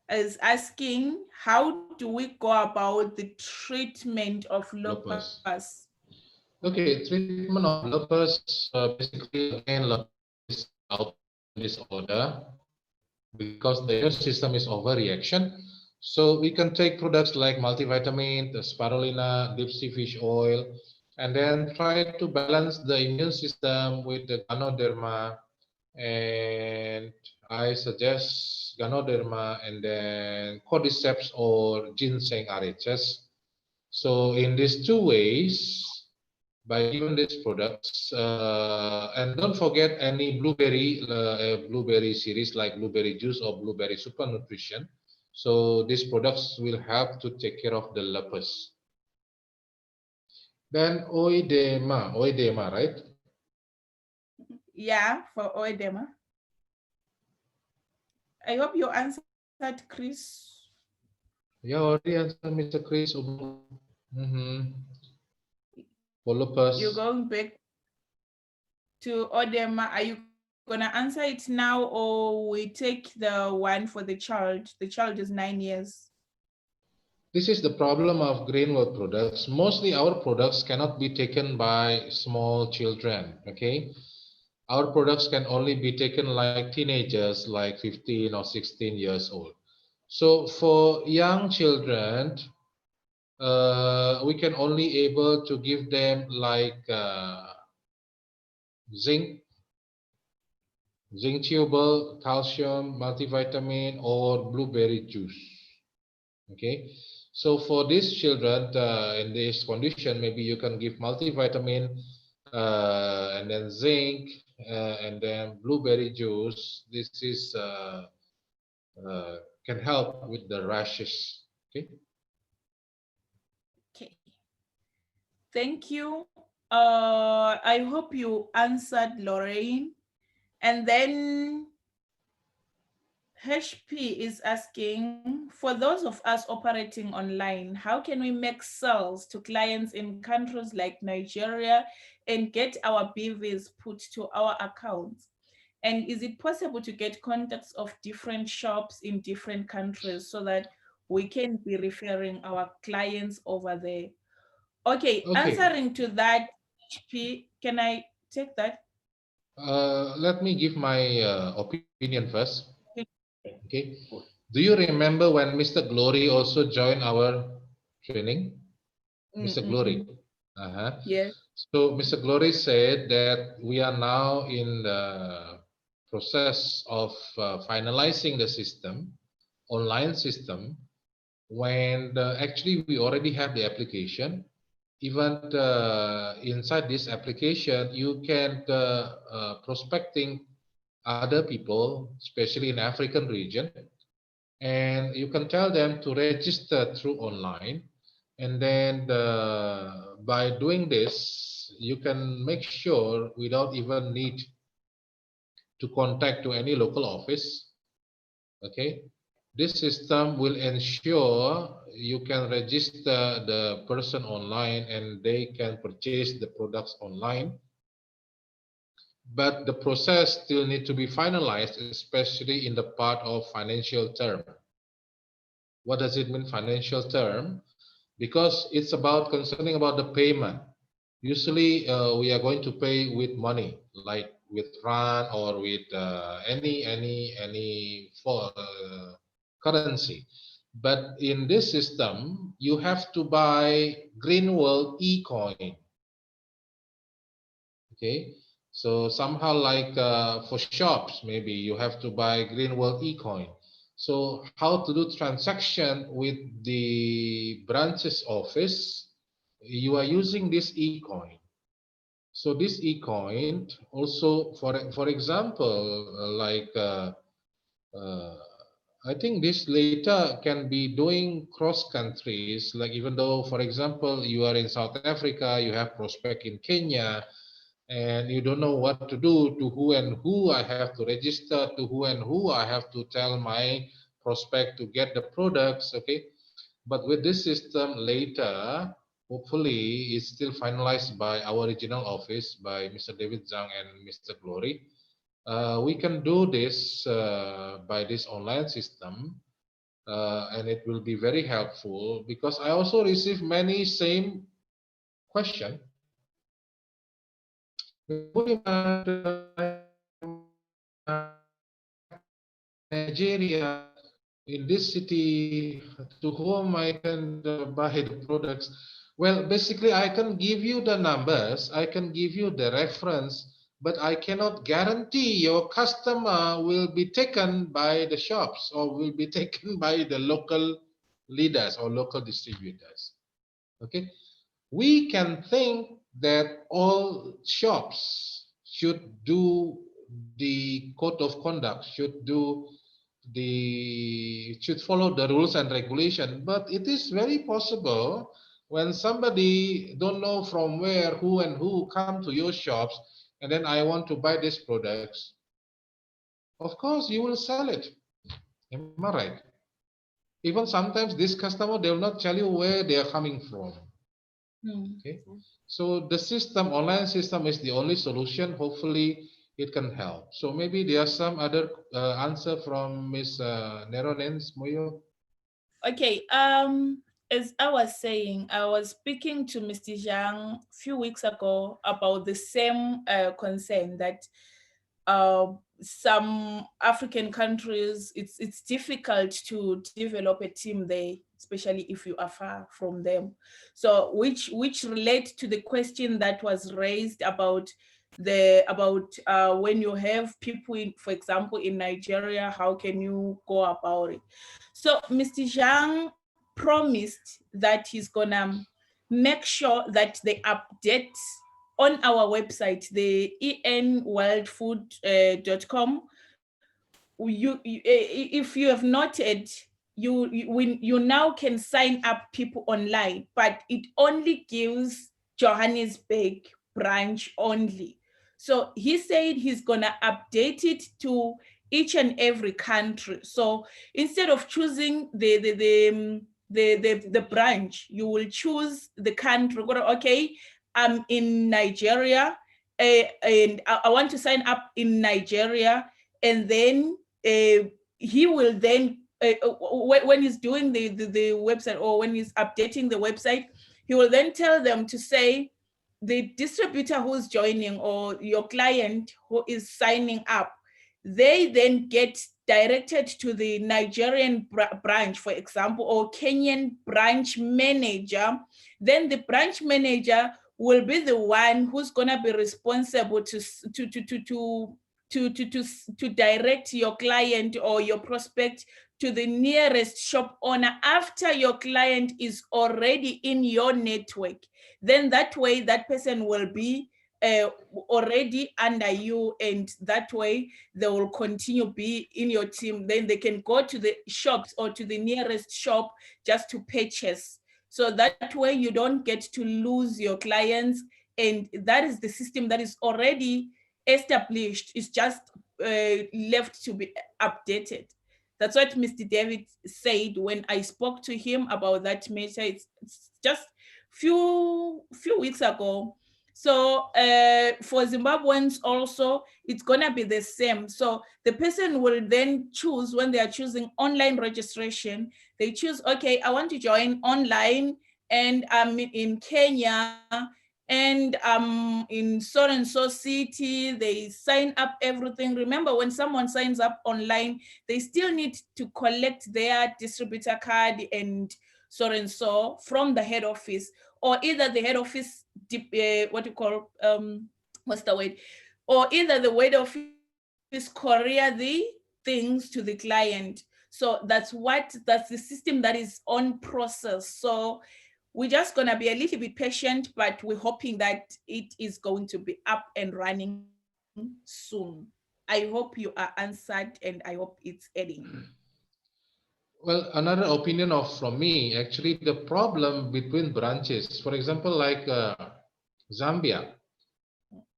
is asking, how do we go about the treatment of lupus? Okay, treatment of lupus, basically again, lupus is autoimmune disorder because the immune system is overreaction. So we can take products like multivitamin, the spirulina, deep sea fish oil, and then try to balance the immune system with the Ganoderma. And I suggest Ganoderma and then Cordyceps or Ginseng aretes. So in these 2 ways, by giving these products, and don't forget any blueberry series like blueberry juice or blueberry super nutrition. So these products will help to take care of the lupus. Then oedema, right? Yeah, for oedema. I hope you answered, Chris. Yeah, already answered, Mr. Chris. For lupus. You're going back to oedema. Are you gonna answer it now, or we take the one for the child? The child is 9 years. This is the problem of Greenwood products. Mostly our products cannot be taken by small children, okay? Our products can only be taken like teenagers, like 15 or 16 years old. So for young children, we can only able to give them like zinc, zinc chewable, calcium, multivitamin, or blueberry juice. Okay, so for these children in this condition, maybe you can give multivitamin and then zinc and then blueberry juice. This is can help with the rashes. Okay. Okay. Thank you. I hope you answered, Lorraine. And then HP is asking, for those of us operating online, how can we make sales to clients in countries like Nigeria and get our BVs put to our accounts? And is it possible to get contacts of different shops in different countries so that we can be referring our clients over there? Okay, Okay. answering to that, HP, can I take that? Let me give my opinion first. Okay. Okay. Do you remember when Mr. Glory also joined our training? Mr. Glory. Mm-mm. Uh-huh. Yes. So Mr. Glory said that we are now in the process of finalizing the system, online system, when actually we already have the application. Even inside this application, you can prospecting other people, especially in African region, and you can tell them to register through online. And then by doing this, you can make sure without even need to contact to any local office. Okay, this system will ensure you can register the person online and they can purchase the products online. But the process still need to be finalized, especially in the part of financial term. What does it mean, financial term? Because it's about concerning about the payment. Usually, we are going to pay with money, like with rand or with any for currency. But in this system, you have to buy Greenworld eCoin. Okay, so somehow like for shops, maybe you have to buy Greenworld eCoin. So how to do transaction with the branches office? You are using this eCoin. So this eCoin also, for example, uh, I think this later can be doing cross countries. Like even though, for example, you are in South Africa, you have prospect in Kenya, and you don't know what to do, to who and who I have to register, to who and who I have to tell my prospect to get the products. Okay, but with this system later, hopefully it's still finalized by our regional office by Mr. David Zhang and Mr. Glory. We can do this by this online system, and it will be very helpful because I also receive many same question. Nigeria, in this city, to whom I can buy the products. Well, basically, I can give you the numbers, I can give you the reference, but I cannot guarantee your customer will be taken by the shops or will be taken by the local leaders or local distributors. Okay, we can think that all shops should do the code of conduct, should follow the rules and regulation, but it is very possible when somebody don't know from where, who and who come to your shops, and then I want to buy these products. Of course, you will sell it. Am I right? Even sometimes this customer, they will not tell you where they are coming from. Okay, so the system, online system, is the only solution. Hopefully it can help. So maybe there's some other answer from Ms. Neronens Moyo. Okay, as I was saying, I was speaking to Mr. Zhang a few weeks ago about the same concern that some African countries, it's difficult to develop a team there, especially if you are far from them. So which relate to the question that was raised about when you have people in, for example, in Nigeria, how can you go about it? So Mr. Zhang promised that he's gonna make sure that they update on our website, the enworldfood.com. If you have noted, you now can sign up people online, but it only gives Johannesburg branch only. So he said he's gonna update it to each and every country. So instead of choosing the branch, you will choose the country. Okay, I'm in Nigeria, and I want to sign up in Nigeria, and then he will then when he's doing the website, or when he's updating the website, he will then tell them to say the distributor who's joining or your client who is signing up, they then get directed to the Nigerian branch, for example, or Kenyan branch manager. Then the branch manager will be the one who's going to be responsible to direct your client or your prospect to the nearest shop owner after your client is already in your network. Then that way that person will be already under you, and that way they will continue be in your team. Then they can go to the shops or to the nearest shop just to purchase. So that way you don't get to lose your clients, and that is the system that is already established. It's just left to be updated. That's what Mr. David said when I spoke to him about that matter. It's just few weeks ago. So for Zimbabweans also, it's gonna be the same. So the person will then choose, when they are choosing online registration, they choose, okay, I want to join online, and I'm in Kenya, and in so and so city. They sign up everything. Remember, when someone signs up online, they still need to collect their distributor card and so from the head office, or either the head office, what you call, what's the word, or either the head office courier the things to the client. So that's the system that is on process. So we're just going to be a little bit patient, but we're hoping that it is going to be up and running soon. I hope you are answered, and I hope it's adding. Well, another opinion from me, actually, the problem between branches, for example, like Zambia.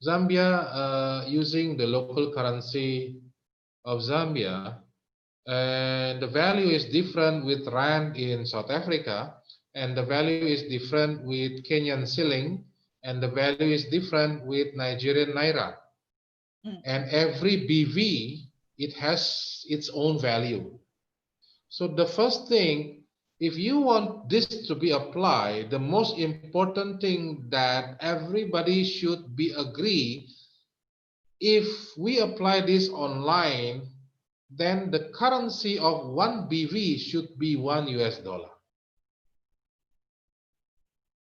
Zambia, using the local currency of Zambia, and the value is different with rand in South Africa, and the value is different with Kenyan shilling, and the value is different with Nigerian naira. And every BV, it has its own value. So the first thing, if you want this to be applied, the most important thing that everybody should be agree, if we apply this online, then the currency of one BV should be $1.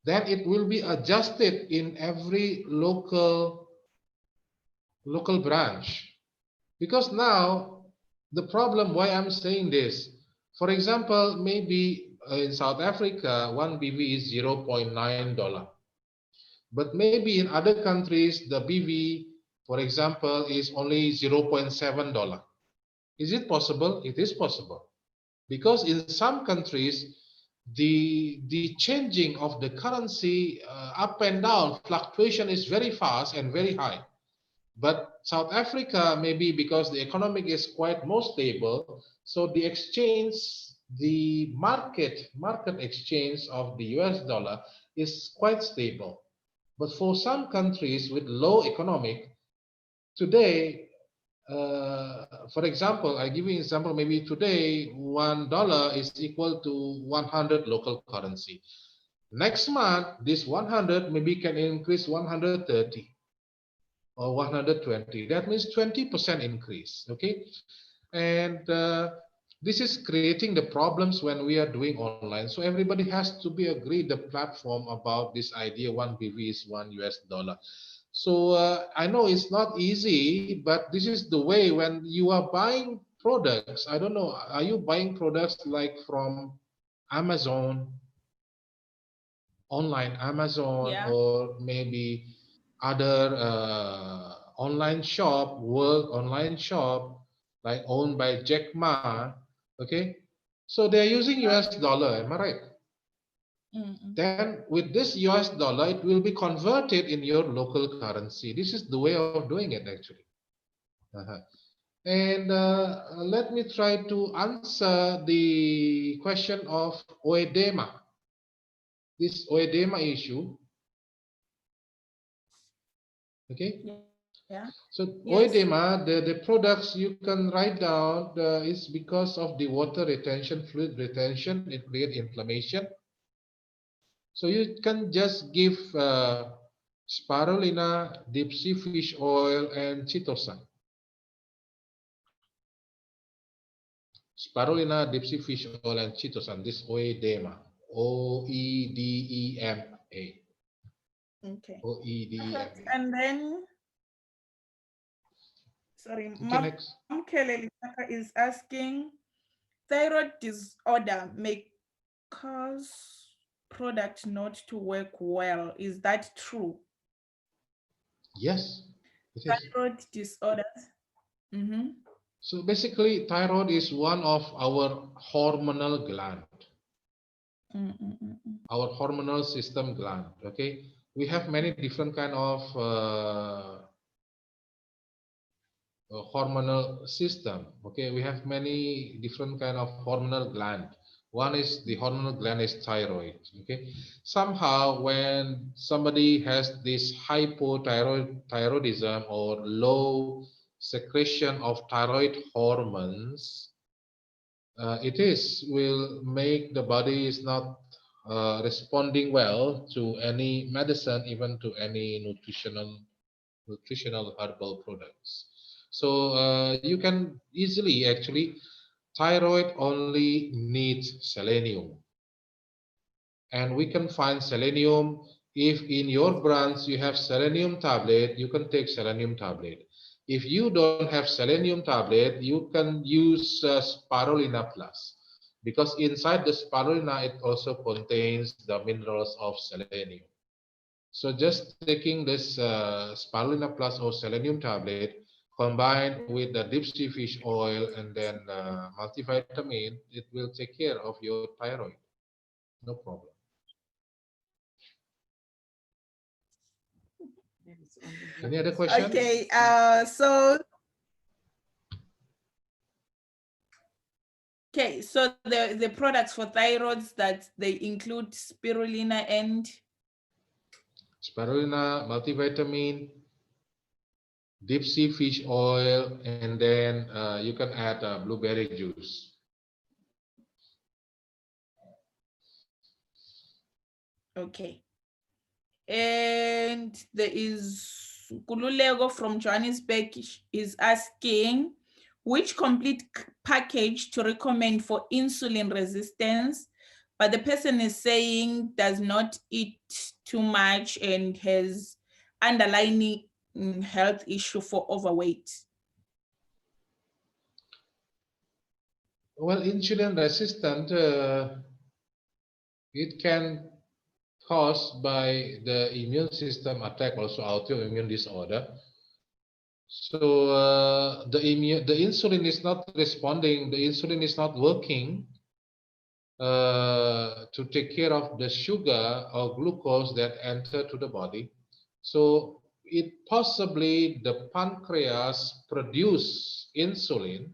Then it will be adjusted in every local branch. Because now, the problem why I'm saying this, for example, maybe in South Africa, one BV is $0.9. But maybe in other countries, the BV, for example, is only $0.7. Is it possible? It is possible. Because in some countries, the changing of the currency up and down fluctuation is very fast and very high. But South Africa, maybe because the economic is quite more stable, so the exchange, the market exchange of the US dollar is quite stable. But for some countries with low economic, today, for example, I give you an example, maybe today $1 is equal to 100 local currency. Next month, this 100 maybe can increase 130 or 120. That means 20% increase, okay? And this is creating the problems when we are doing online. So everybody has to be agreed the platform about this idea, 1 BV is $1. So I know it's not easy, but this is the way when you are buying products. I don't know, are you buying products like from Amazon, online Amazon, Yeah. or maybe other online shop, work online shop, like owned by Jack Ma, okay? So they're using US dollar, am I right? Mm-mm. Then with this US dollar, it will be converted in your local currency. This is the way of doing it actually. Uh-huh. And let me try to answer the question of Oedema. This Oedema issue, okay? Yeah. So Yes. oedema, the products you can write down is because of the water retention, fluid retention, it creates inflammation. So you can just give spirulina, deep sea fish oil, and chitosan. Spirulina, deep sea fish oil, and chitosan. This oedema, OEDEMA, Okay. OEDEMA. And then, sorry, Okay, Mom next. Kelly is asking, thyroid disorder may cause product not to work well. Is that true? Yes, it is. Thyroid disorders. Mm-hmm. So basically, thyroid is one of our hormonal gland, Mm-mm-mm. our hormonal system gland. Okay, we have many different kind of hormonal system. Okay, we have many different kind of hormonal gland. One is the hormonal gland is thyroid. Okay, somehow when somebody has this hypothyroidism or low secretion of thyroid hormones, it is will make the body is not responding well to any medicine, even to any nutritional herbal products. So you can easily actually thyroid only needs selenium, and we can find selenium if in your brands you have selenium tablet, you can take selenium tablet. If you don't have selenium tablet, you can use spirulina plus, because inside the spirulina it also contains the minerals of selenium. So just taking this spirulina plus or selenium tablet combined with the deep sea fish oil and then multivitamin, it will take care of your thyroid. No problem. Any other questions? Okay. So okay. So the products for thyroids that they include spirulina and Spirulina, multivitamin, deep sea fish oil, and then you can add blueberry juice. okay. And there is Kululego from Johannesburg is asking which complete package to recommend for insulin resistance, but the person is saying does not eat too much and has underlying health issue for overweight. Well, insulin resistant, it can caused by the immune system attack, also autoimmune disorder. So the insulin is not responding, the insulin is not working to take care of the sugar or glucose that enter to the body. So it possibly the pancreas produce insulin,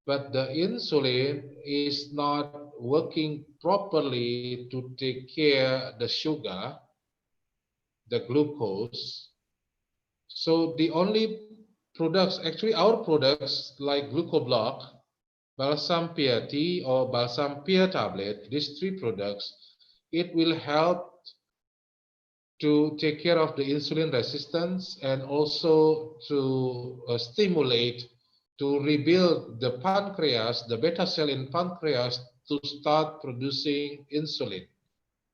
but the insulin is not working properly to take care the sugar, the glucose. So the only products, actually our products like Glucoblock, Balsam Pear Tea or Balsam Pear Tablet, these three products, it will help to take care of the insulin resistance and also to stimulate, to rebuild the pancreas, the beta cell in pancreas to start producing insulin.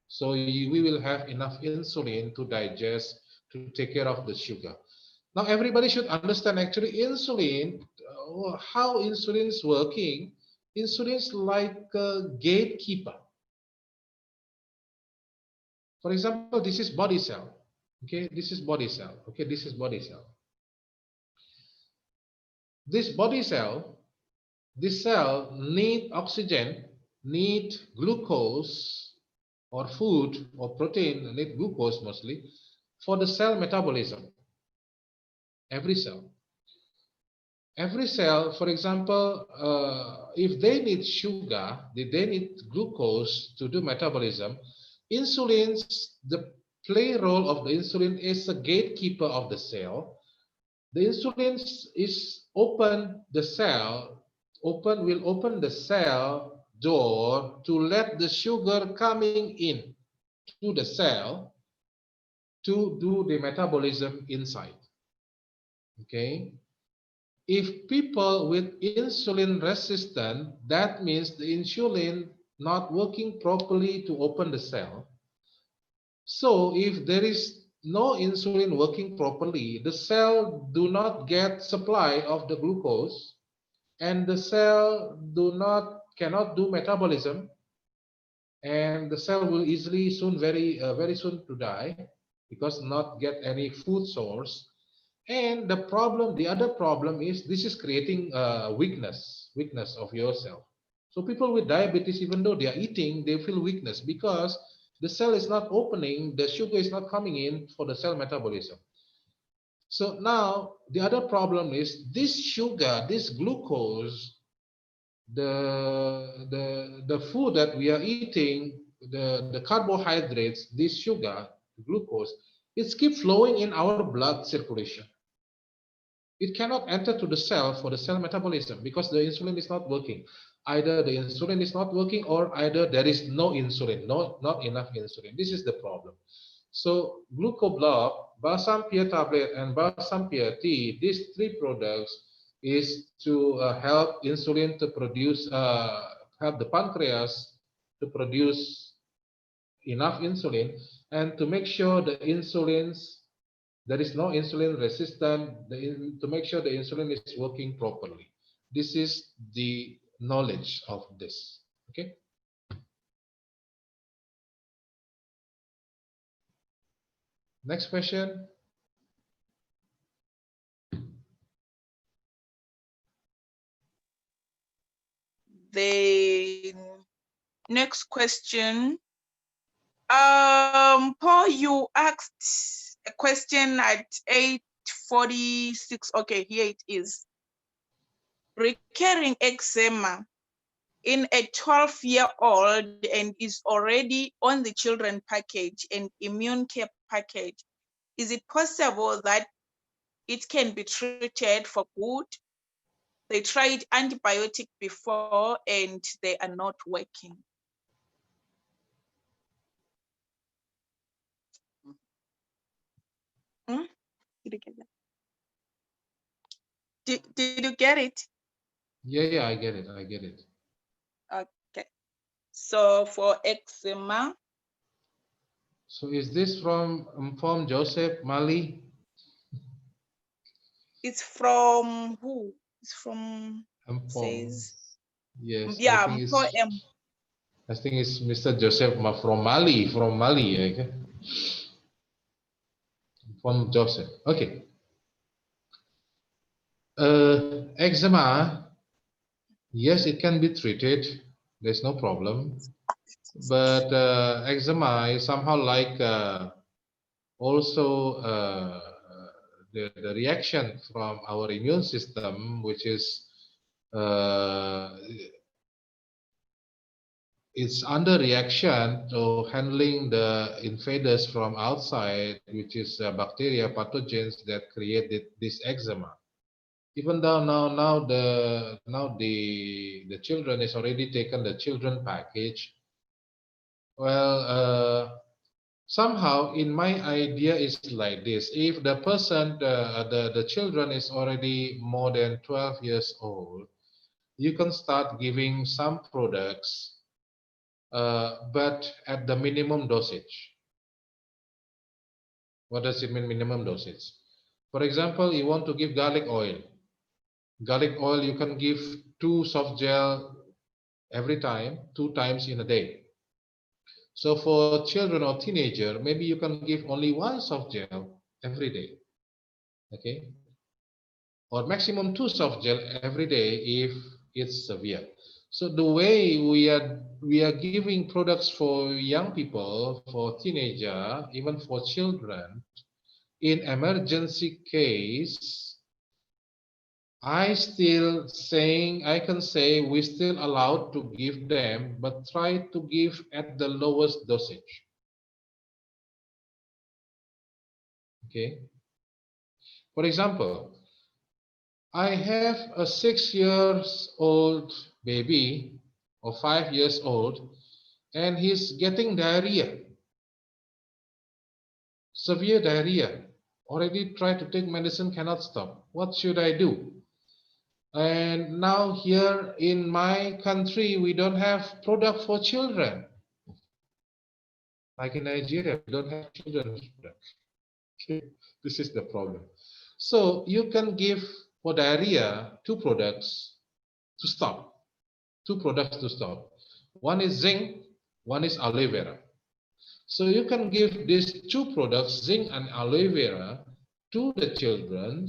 So we will have enough insulin to digest, to take care of the sugar. Now everybody should understand actually insulin, how insulin is working. Insulin is like a gatekeeper. For example, this is body cell. Okay, this is body cell. Okay, this is body cell. This body cell, this cell need oxygen, need glucose or food or protein, need glucose mostly for the cell metabolism. Every cell. Every cell, for example, if they need sugar, they need glucose to do metabolism, the play role of the insulin is a gatekeeper of the cell. The insulin is open the cell, will open the cell door to let the sugar coming in to the cell to do the metabolism inside. Okay. If people with insulin resistant, that means the insulin not working properly to open the cell. So if there is no insulin working properly, the cell do not get supply of the glucose, and the cell cannot do metabolism, and the cell will easily soon very soon to die because not get any food source. And the other problem is this is creating weakness of your cell. So people with diabetes, even though they are eating, they feel weakness because the cell is not opening, the sugar is not coming in for the cell metabolism. So now the other problem is this sugar, this glucose, the food that we are eating, the carbohydrates, this sugar, glucose, it keeps flowing in our blood circulation. It cannot enter to the cell for the cell metabolism because the insulin is not working. Either the insulin is not working or either there is no insulin, not enough insulin. This is the problem. So Glucoblock, Balsam Pear Tablet, and Balsam Pear Tea, these three products is to help insulin to produce, help the pancreas to produce enough insulin and to make sure the there is no insulin resistant, to make sure the insulin is working properly. This is the knowledge of this. Okay. Next question. The next question. Paul, you asked a question at 8:46. Okay, here it is. Recurring eczema in a 12-year-old and is already on the children package and immune care package. Is it possible that it can be treated for good? They tried antibiotic before and they are not working. Did you get that? Did you get it? Yeah, I get it. Okay. So for eczema. So is this from Joseph Mali? It's from who? It's from Says. Yes. Yeah, I think it's Mr. Joseph from Mali. Okay. From Joseph. Okay. Eczema, yes, it can be treated. There's no problem. But eczema is somehow like also the reaction from our immune system, which is it's under reaction to handling the invaders from outside, which is bacteria pathogens that created this eczema. Even though now the children is already taken the children package. Well, somehow in my idea is like this: if the person, the children is already more than 12 years old, you can start giving some products, but at the minimum dosage. What does it mean, minimum dosage? For example, you want to give garlic oil. Garlic oil, you can give 2 soft gel every time, 2 times in a day. So for children or teenager, maybe you can give only 1 soft gel every day. Okay, or maximum 2 soft gel every day if it's severe. So the way we are giving products for young people, for teenager, even for children, in emergency case, I can say we still allowed to give them, but try to give at the lowest dosage. Okay. For example, I have a 6 years old baby or 5 years old, and he's getting diarrhea, severe diarrhea. Already tried to take medicine, cannot stop. What should I do? And now here in my country, we don't have product for children. Like in Nigeria, we don't have children's product. Okay. This is the problem. So you can give for diarrhea 2 products to stop. 2 products to stop. One is zinc, one is aloe vera. So you can give these 2 products, zinc and aloe vera, to the children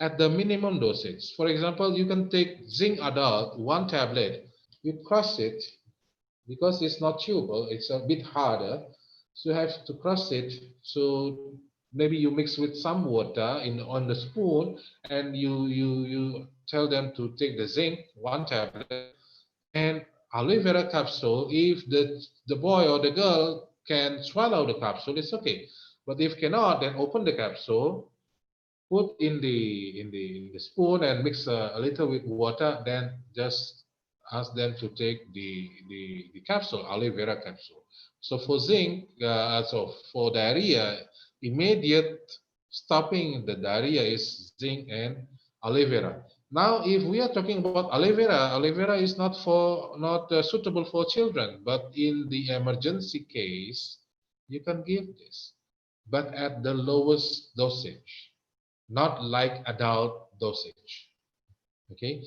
at the minimum dosage. For example, you can take zinc adult, 1 tablet, you crush it, because it's not chewable, it's a bit harder. So you have to crush it. So maybe you mix with some water on the spoon, and you tell them to take the zinc, 1 tablet, and aloe vera capsule. If the boy or the girl can swallow the capsule, it's okay. But if cannot, then open the capsule, put in the spoon and mix a little with water, then just ask them to take the capsule, aloe vera capsule. So for zinc, so for diarrhea, immediate stopping the diarrhea is zinc and aloe vera. Now, if we are talking about aloe vera is not suitable for children, but in the emergency case, you can give this, but at the lowest dosage, not like adult dosage. Okay,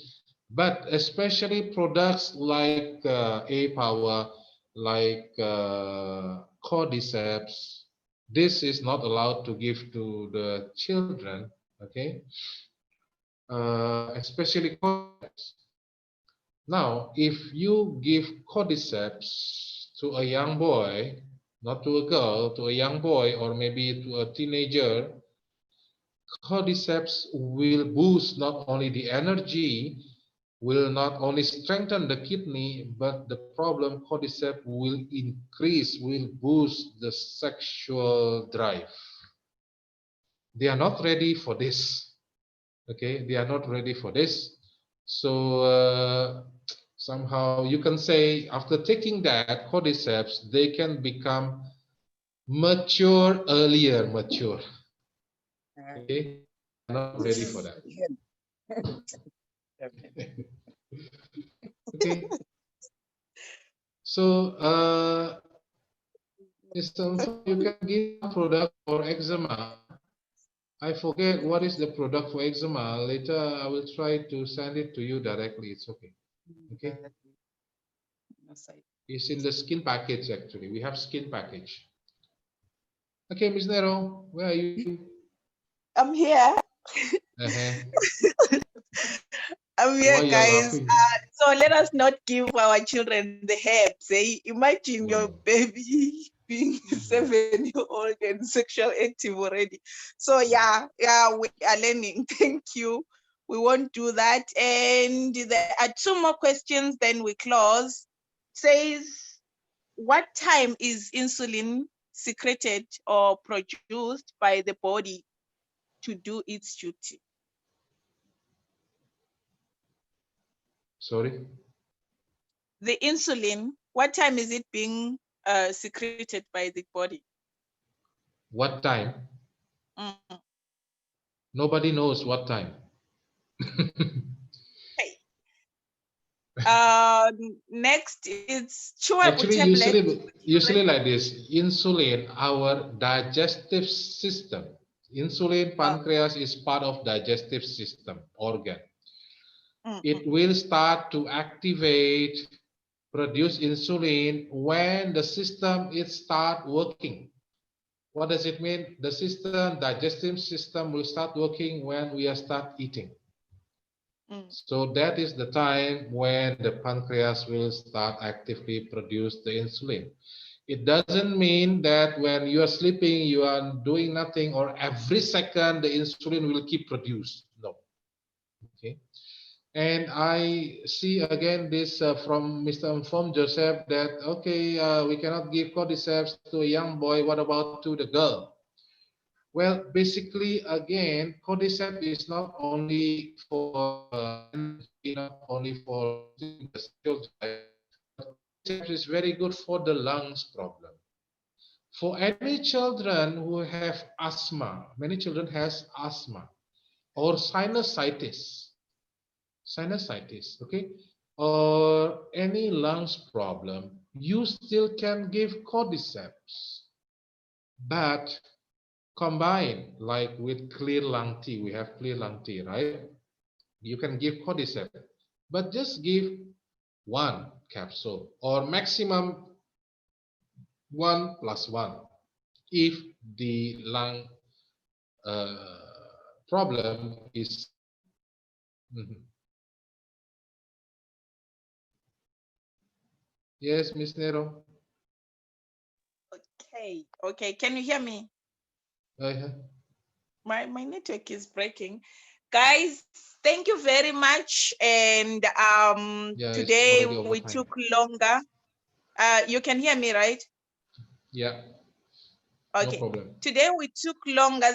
but especially products like A power, like cordyceps, this is not allowed to give to the children. Okay, especially cordyceps. Now, if you give cordyceps to a young boy, not to a girl, to a young boy, or maybe to a teenager, cordyceps will boost not only the energy, will not only strengthen the kidney, but the problem, cordyceps will increase, will boost the sexual drive. They are not ready for this. Okay, they are not ready for this. So somehow you can say after taking that cordyceps, they can become mature earlier, mature. Okay, not ready for that. Okay. So, you can give a product for eczema. I forget what is the product for eczema. Later, I will try to send it to you directly. It's okay. Okay. It's in the skin package, actually. We have skin package. Okay, Ms. Nero, where are you? I'm here. I'm Why here, you're guys. laughing? So let us not give our children the herbs. Imagine your No. baby being 7-year-old and sexual active already. So yeah, we are learning. Thank you. We won't do that. And there are 2 more questions, then we close. Says, what time is insulin secreted or produced by the body to do its duty? Sorry. The insulin, what time is it being secreted by the body? What time? Mm. Nobody knows what time. Next, it's chewable Actually, tablet. usually like this, insulin, our digestive system. Insulin pancreas is part of digestive system organ. It will start to activate, produce insulin when the system is start working. What does it mean? The system, digestive system will start working when we are start eating. So that is the time when the pancreas will start actively produce the insulin. It doesn't mean that when you are sleeping, you are doing nothing, or every second the insulin will keep produced. No. Okay. And I see again this from Mr. Inform Joseph that, okay, we cannot give cordyceps to a young boy. What about to the girl? Well, basically, again, cordyceps is not only for energy, not only for the sexual drive, but cordyceps is very good for the lungs problem. For any children who have asthma, many children has asthma or sinusitis, okay, or any lungs problem, you still can give cordyceps, but combine like with clear lung tea. We have clear lung tea, right? You can give cordyceps, but just give one capsule or maximum 1+1 if the lung problem is. Mhm. Yes, Miss Nero. Okay. Can you hear me? Uh-huh. My network is breaking. Guys, thank you very much. And Yeah, it's today already we overtime. took longer. You can hear me, right? Yeah, no Okay. problem. Today we took longer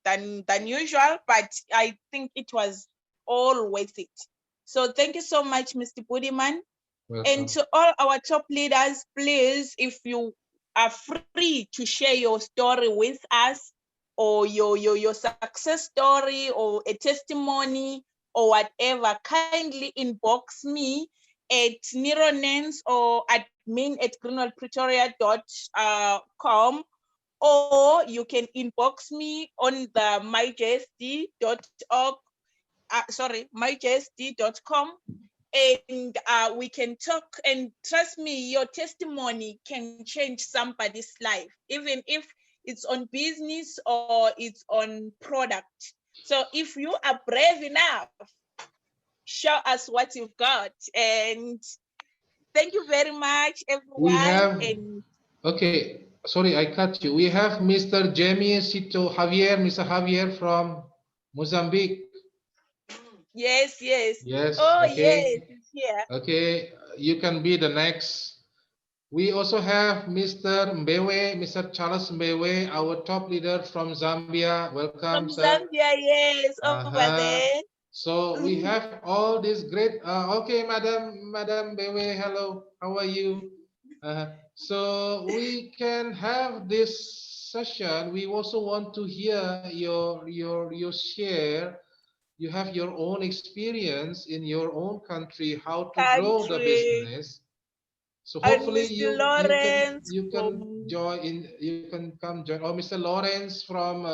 than usual, but I think it was all worth it. So thank you so much, Mr. Budiman. Welcome. And to all our top leaders, please, if you are free to share your story with us, or your success story, or a testimony, or whatever, kindly inbox me at Neronens or admin@greenwellpretoria.com, or you can inbox me on the myjsd.org, myjsd.com, and we can talk. And trust me, your testimony can change somebody's life, even if it's on business or it's on product. So if you are brave enough, show us what you've got. And thank you very much, everyone. We have, okay, sorry, I cut you. We have Mr. Jamie Sito Javier, Mr. Javier from Mozambique. Yes. Yes, Oh, okay. yes, it's here. Okay, you can be the next. We also have Mr. Mbewe, Mr. Charles Mbewe, our top leader from Zambia. Welcome, From sir. Zambia, yes, over there. So we have all this great. Okay, Madam Mbewe, hello. How are you? So we can have this session. We also want to hear your share. You have your own experience in your own country, how to grow the Country. business. So And hopefully Mr. you Lawrence can from join in. You can come join. Oh, Mr. Lawrence from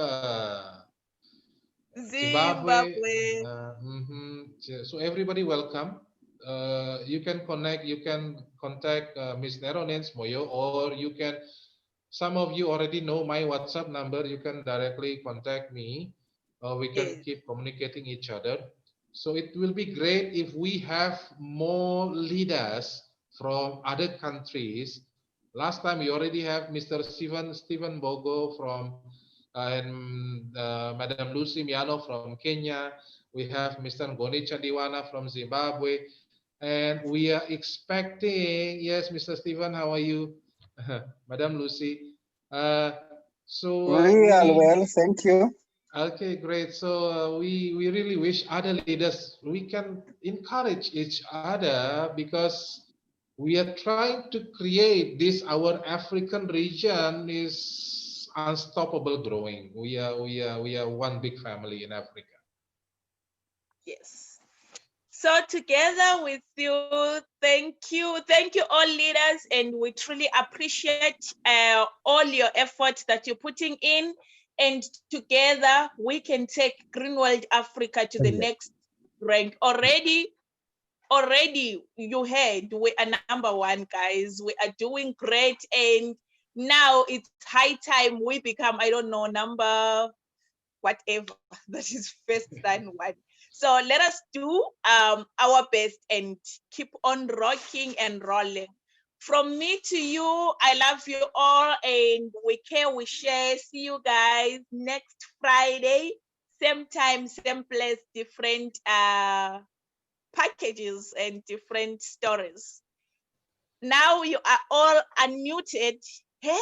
Zimbabwe. Zimbabwe. So everybody welcome. You can connect. You can contact Ms. Neronens Moyo, or you can. Some of you already know my WhatsApp number. You can directly contact me. We can Yes. keep communicating each other. So it will be great if we have more leaders from other countries. Last time we already have Mr. Stephen Bogo from and Madam Lucy Miano from Kenya. We have Mr. Ngoni Chadiwana from Zimbabwe. And we are expecting, yes, Mr. Stephen, how are you? Madam Lucy. We are well, thank you. Okay, great. So we really wish other leaders we can encourage each other because we are trying to create this our African region is unstoppable growing. We are one big family in Africa. Yes. So together with you, thank you all leaders, and we truly appreciate all your efforts that you're putting in, and together we can take Greenworld Africa to the next rank. Already you heard we are #1, guys. We are doing great, and now it's high time we become, I don't know, number whatever that is first than one. So let us do our best and keep on rocking and rolling. From me to you, I love you all, and we care, we share. See you guys next Friday, same time, same place, different packages and different stories. Now you are all unmuted. Hey?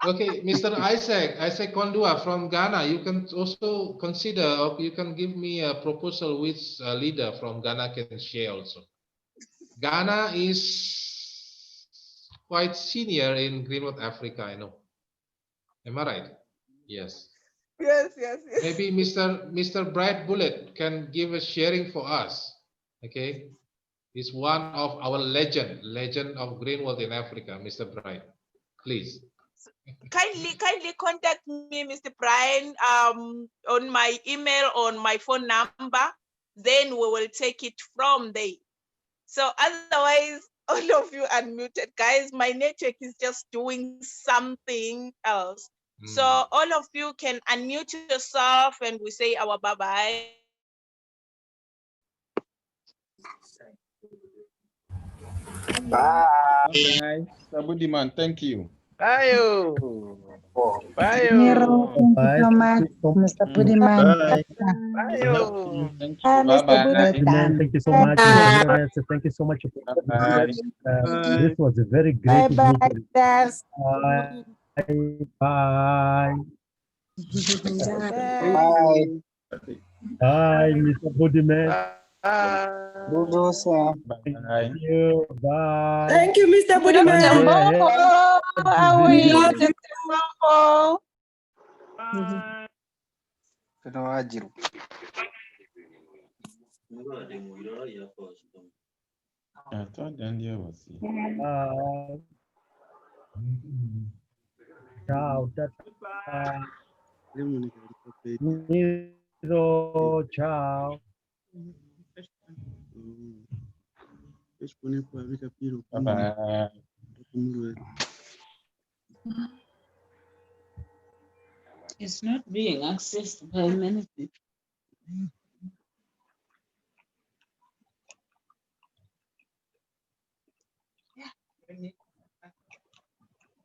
Okay, Mr. Isaac Kondua from Ghana, you can also consider, or you can give me a proposal which leader from Ghana can share also. Ghana is quite senior in Greenwood Africa, I know. Am I right? Yes. Yes. Maybe Mr. Bright Bullet can give a sharing for us. Okay. He's one of our legend of Greenwood in Africa, Mr. Bright. Please. Kindly contact me, Mr. Brian, on my email, on my phone number. Then we will take it from there. So otherwise, all of you unmuted, guys. My network is just doing something else. So all of you can unmute yourself, and we say our bye-bye. Bye. Sabudiman, thank you. Bye. Bye. Nero, thank you so much, Mr. Budiman. Bye. Thank Bye, you. Mr. Bye-bye. Budiman. Thank you so much, Mr. Lawrence. Thank you so much. Bye. This was a very Bye great bye, meeting. guys. Bye. Bye. Bye. Bye, Mr. Budiman. Bulldozer. Thank you. Bye. Thank you, Mr. Budiman. How are we? I thought Daniel was here. Bye. Ciao. Ciao. Nero, ciao. Bye-bye. It's not being accessed by many people. Yeah.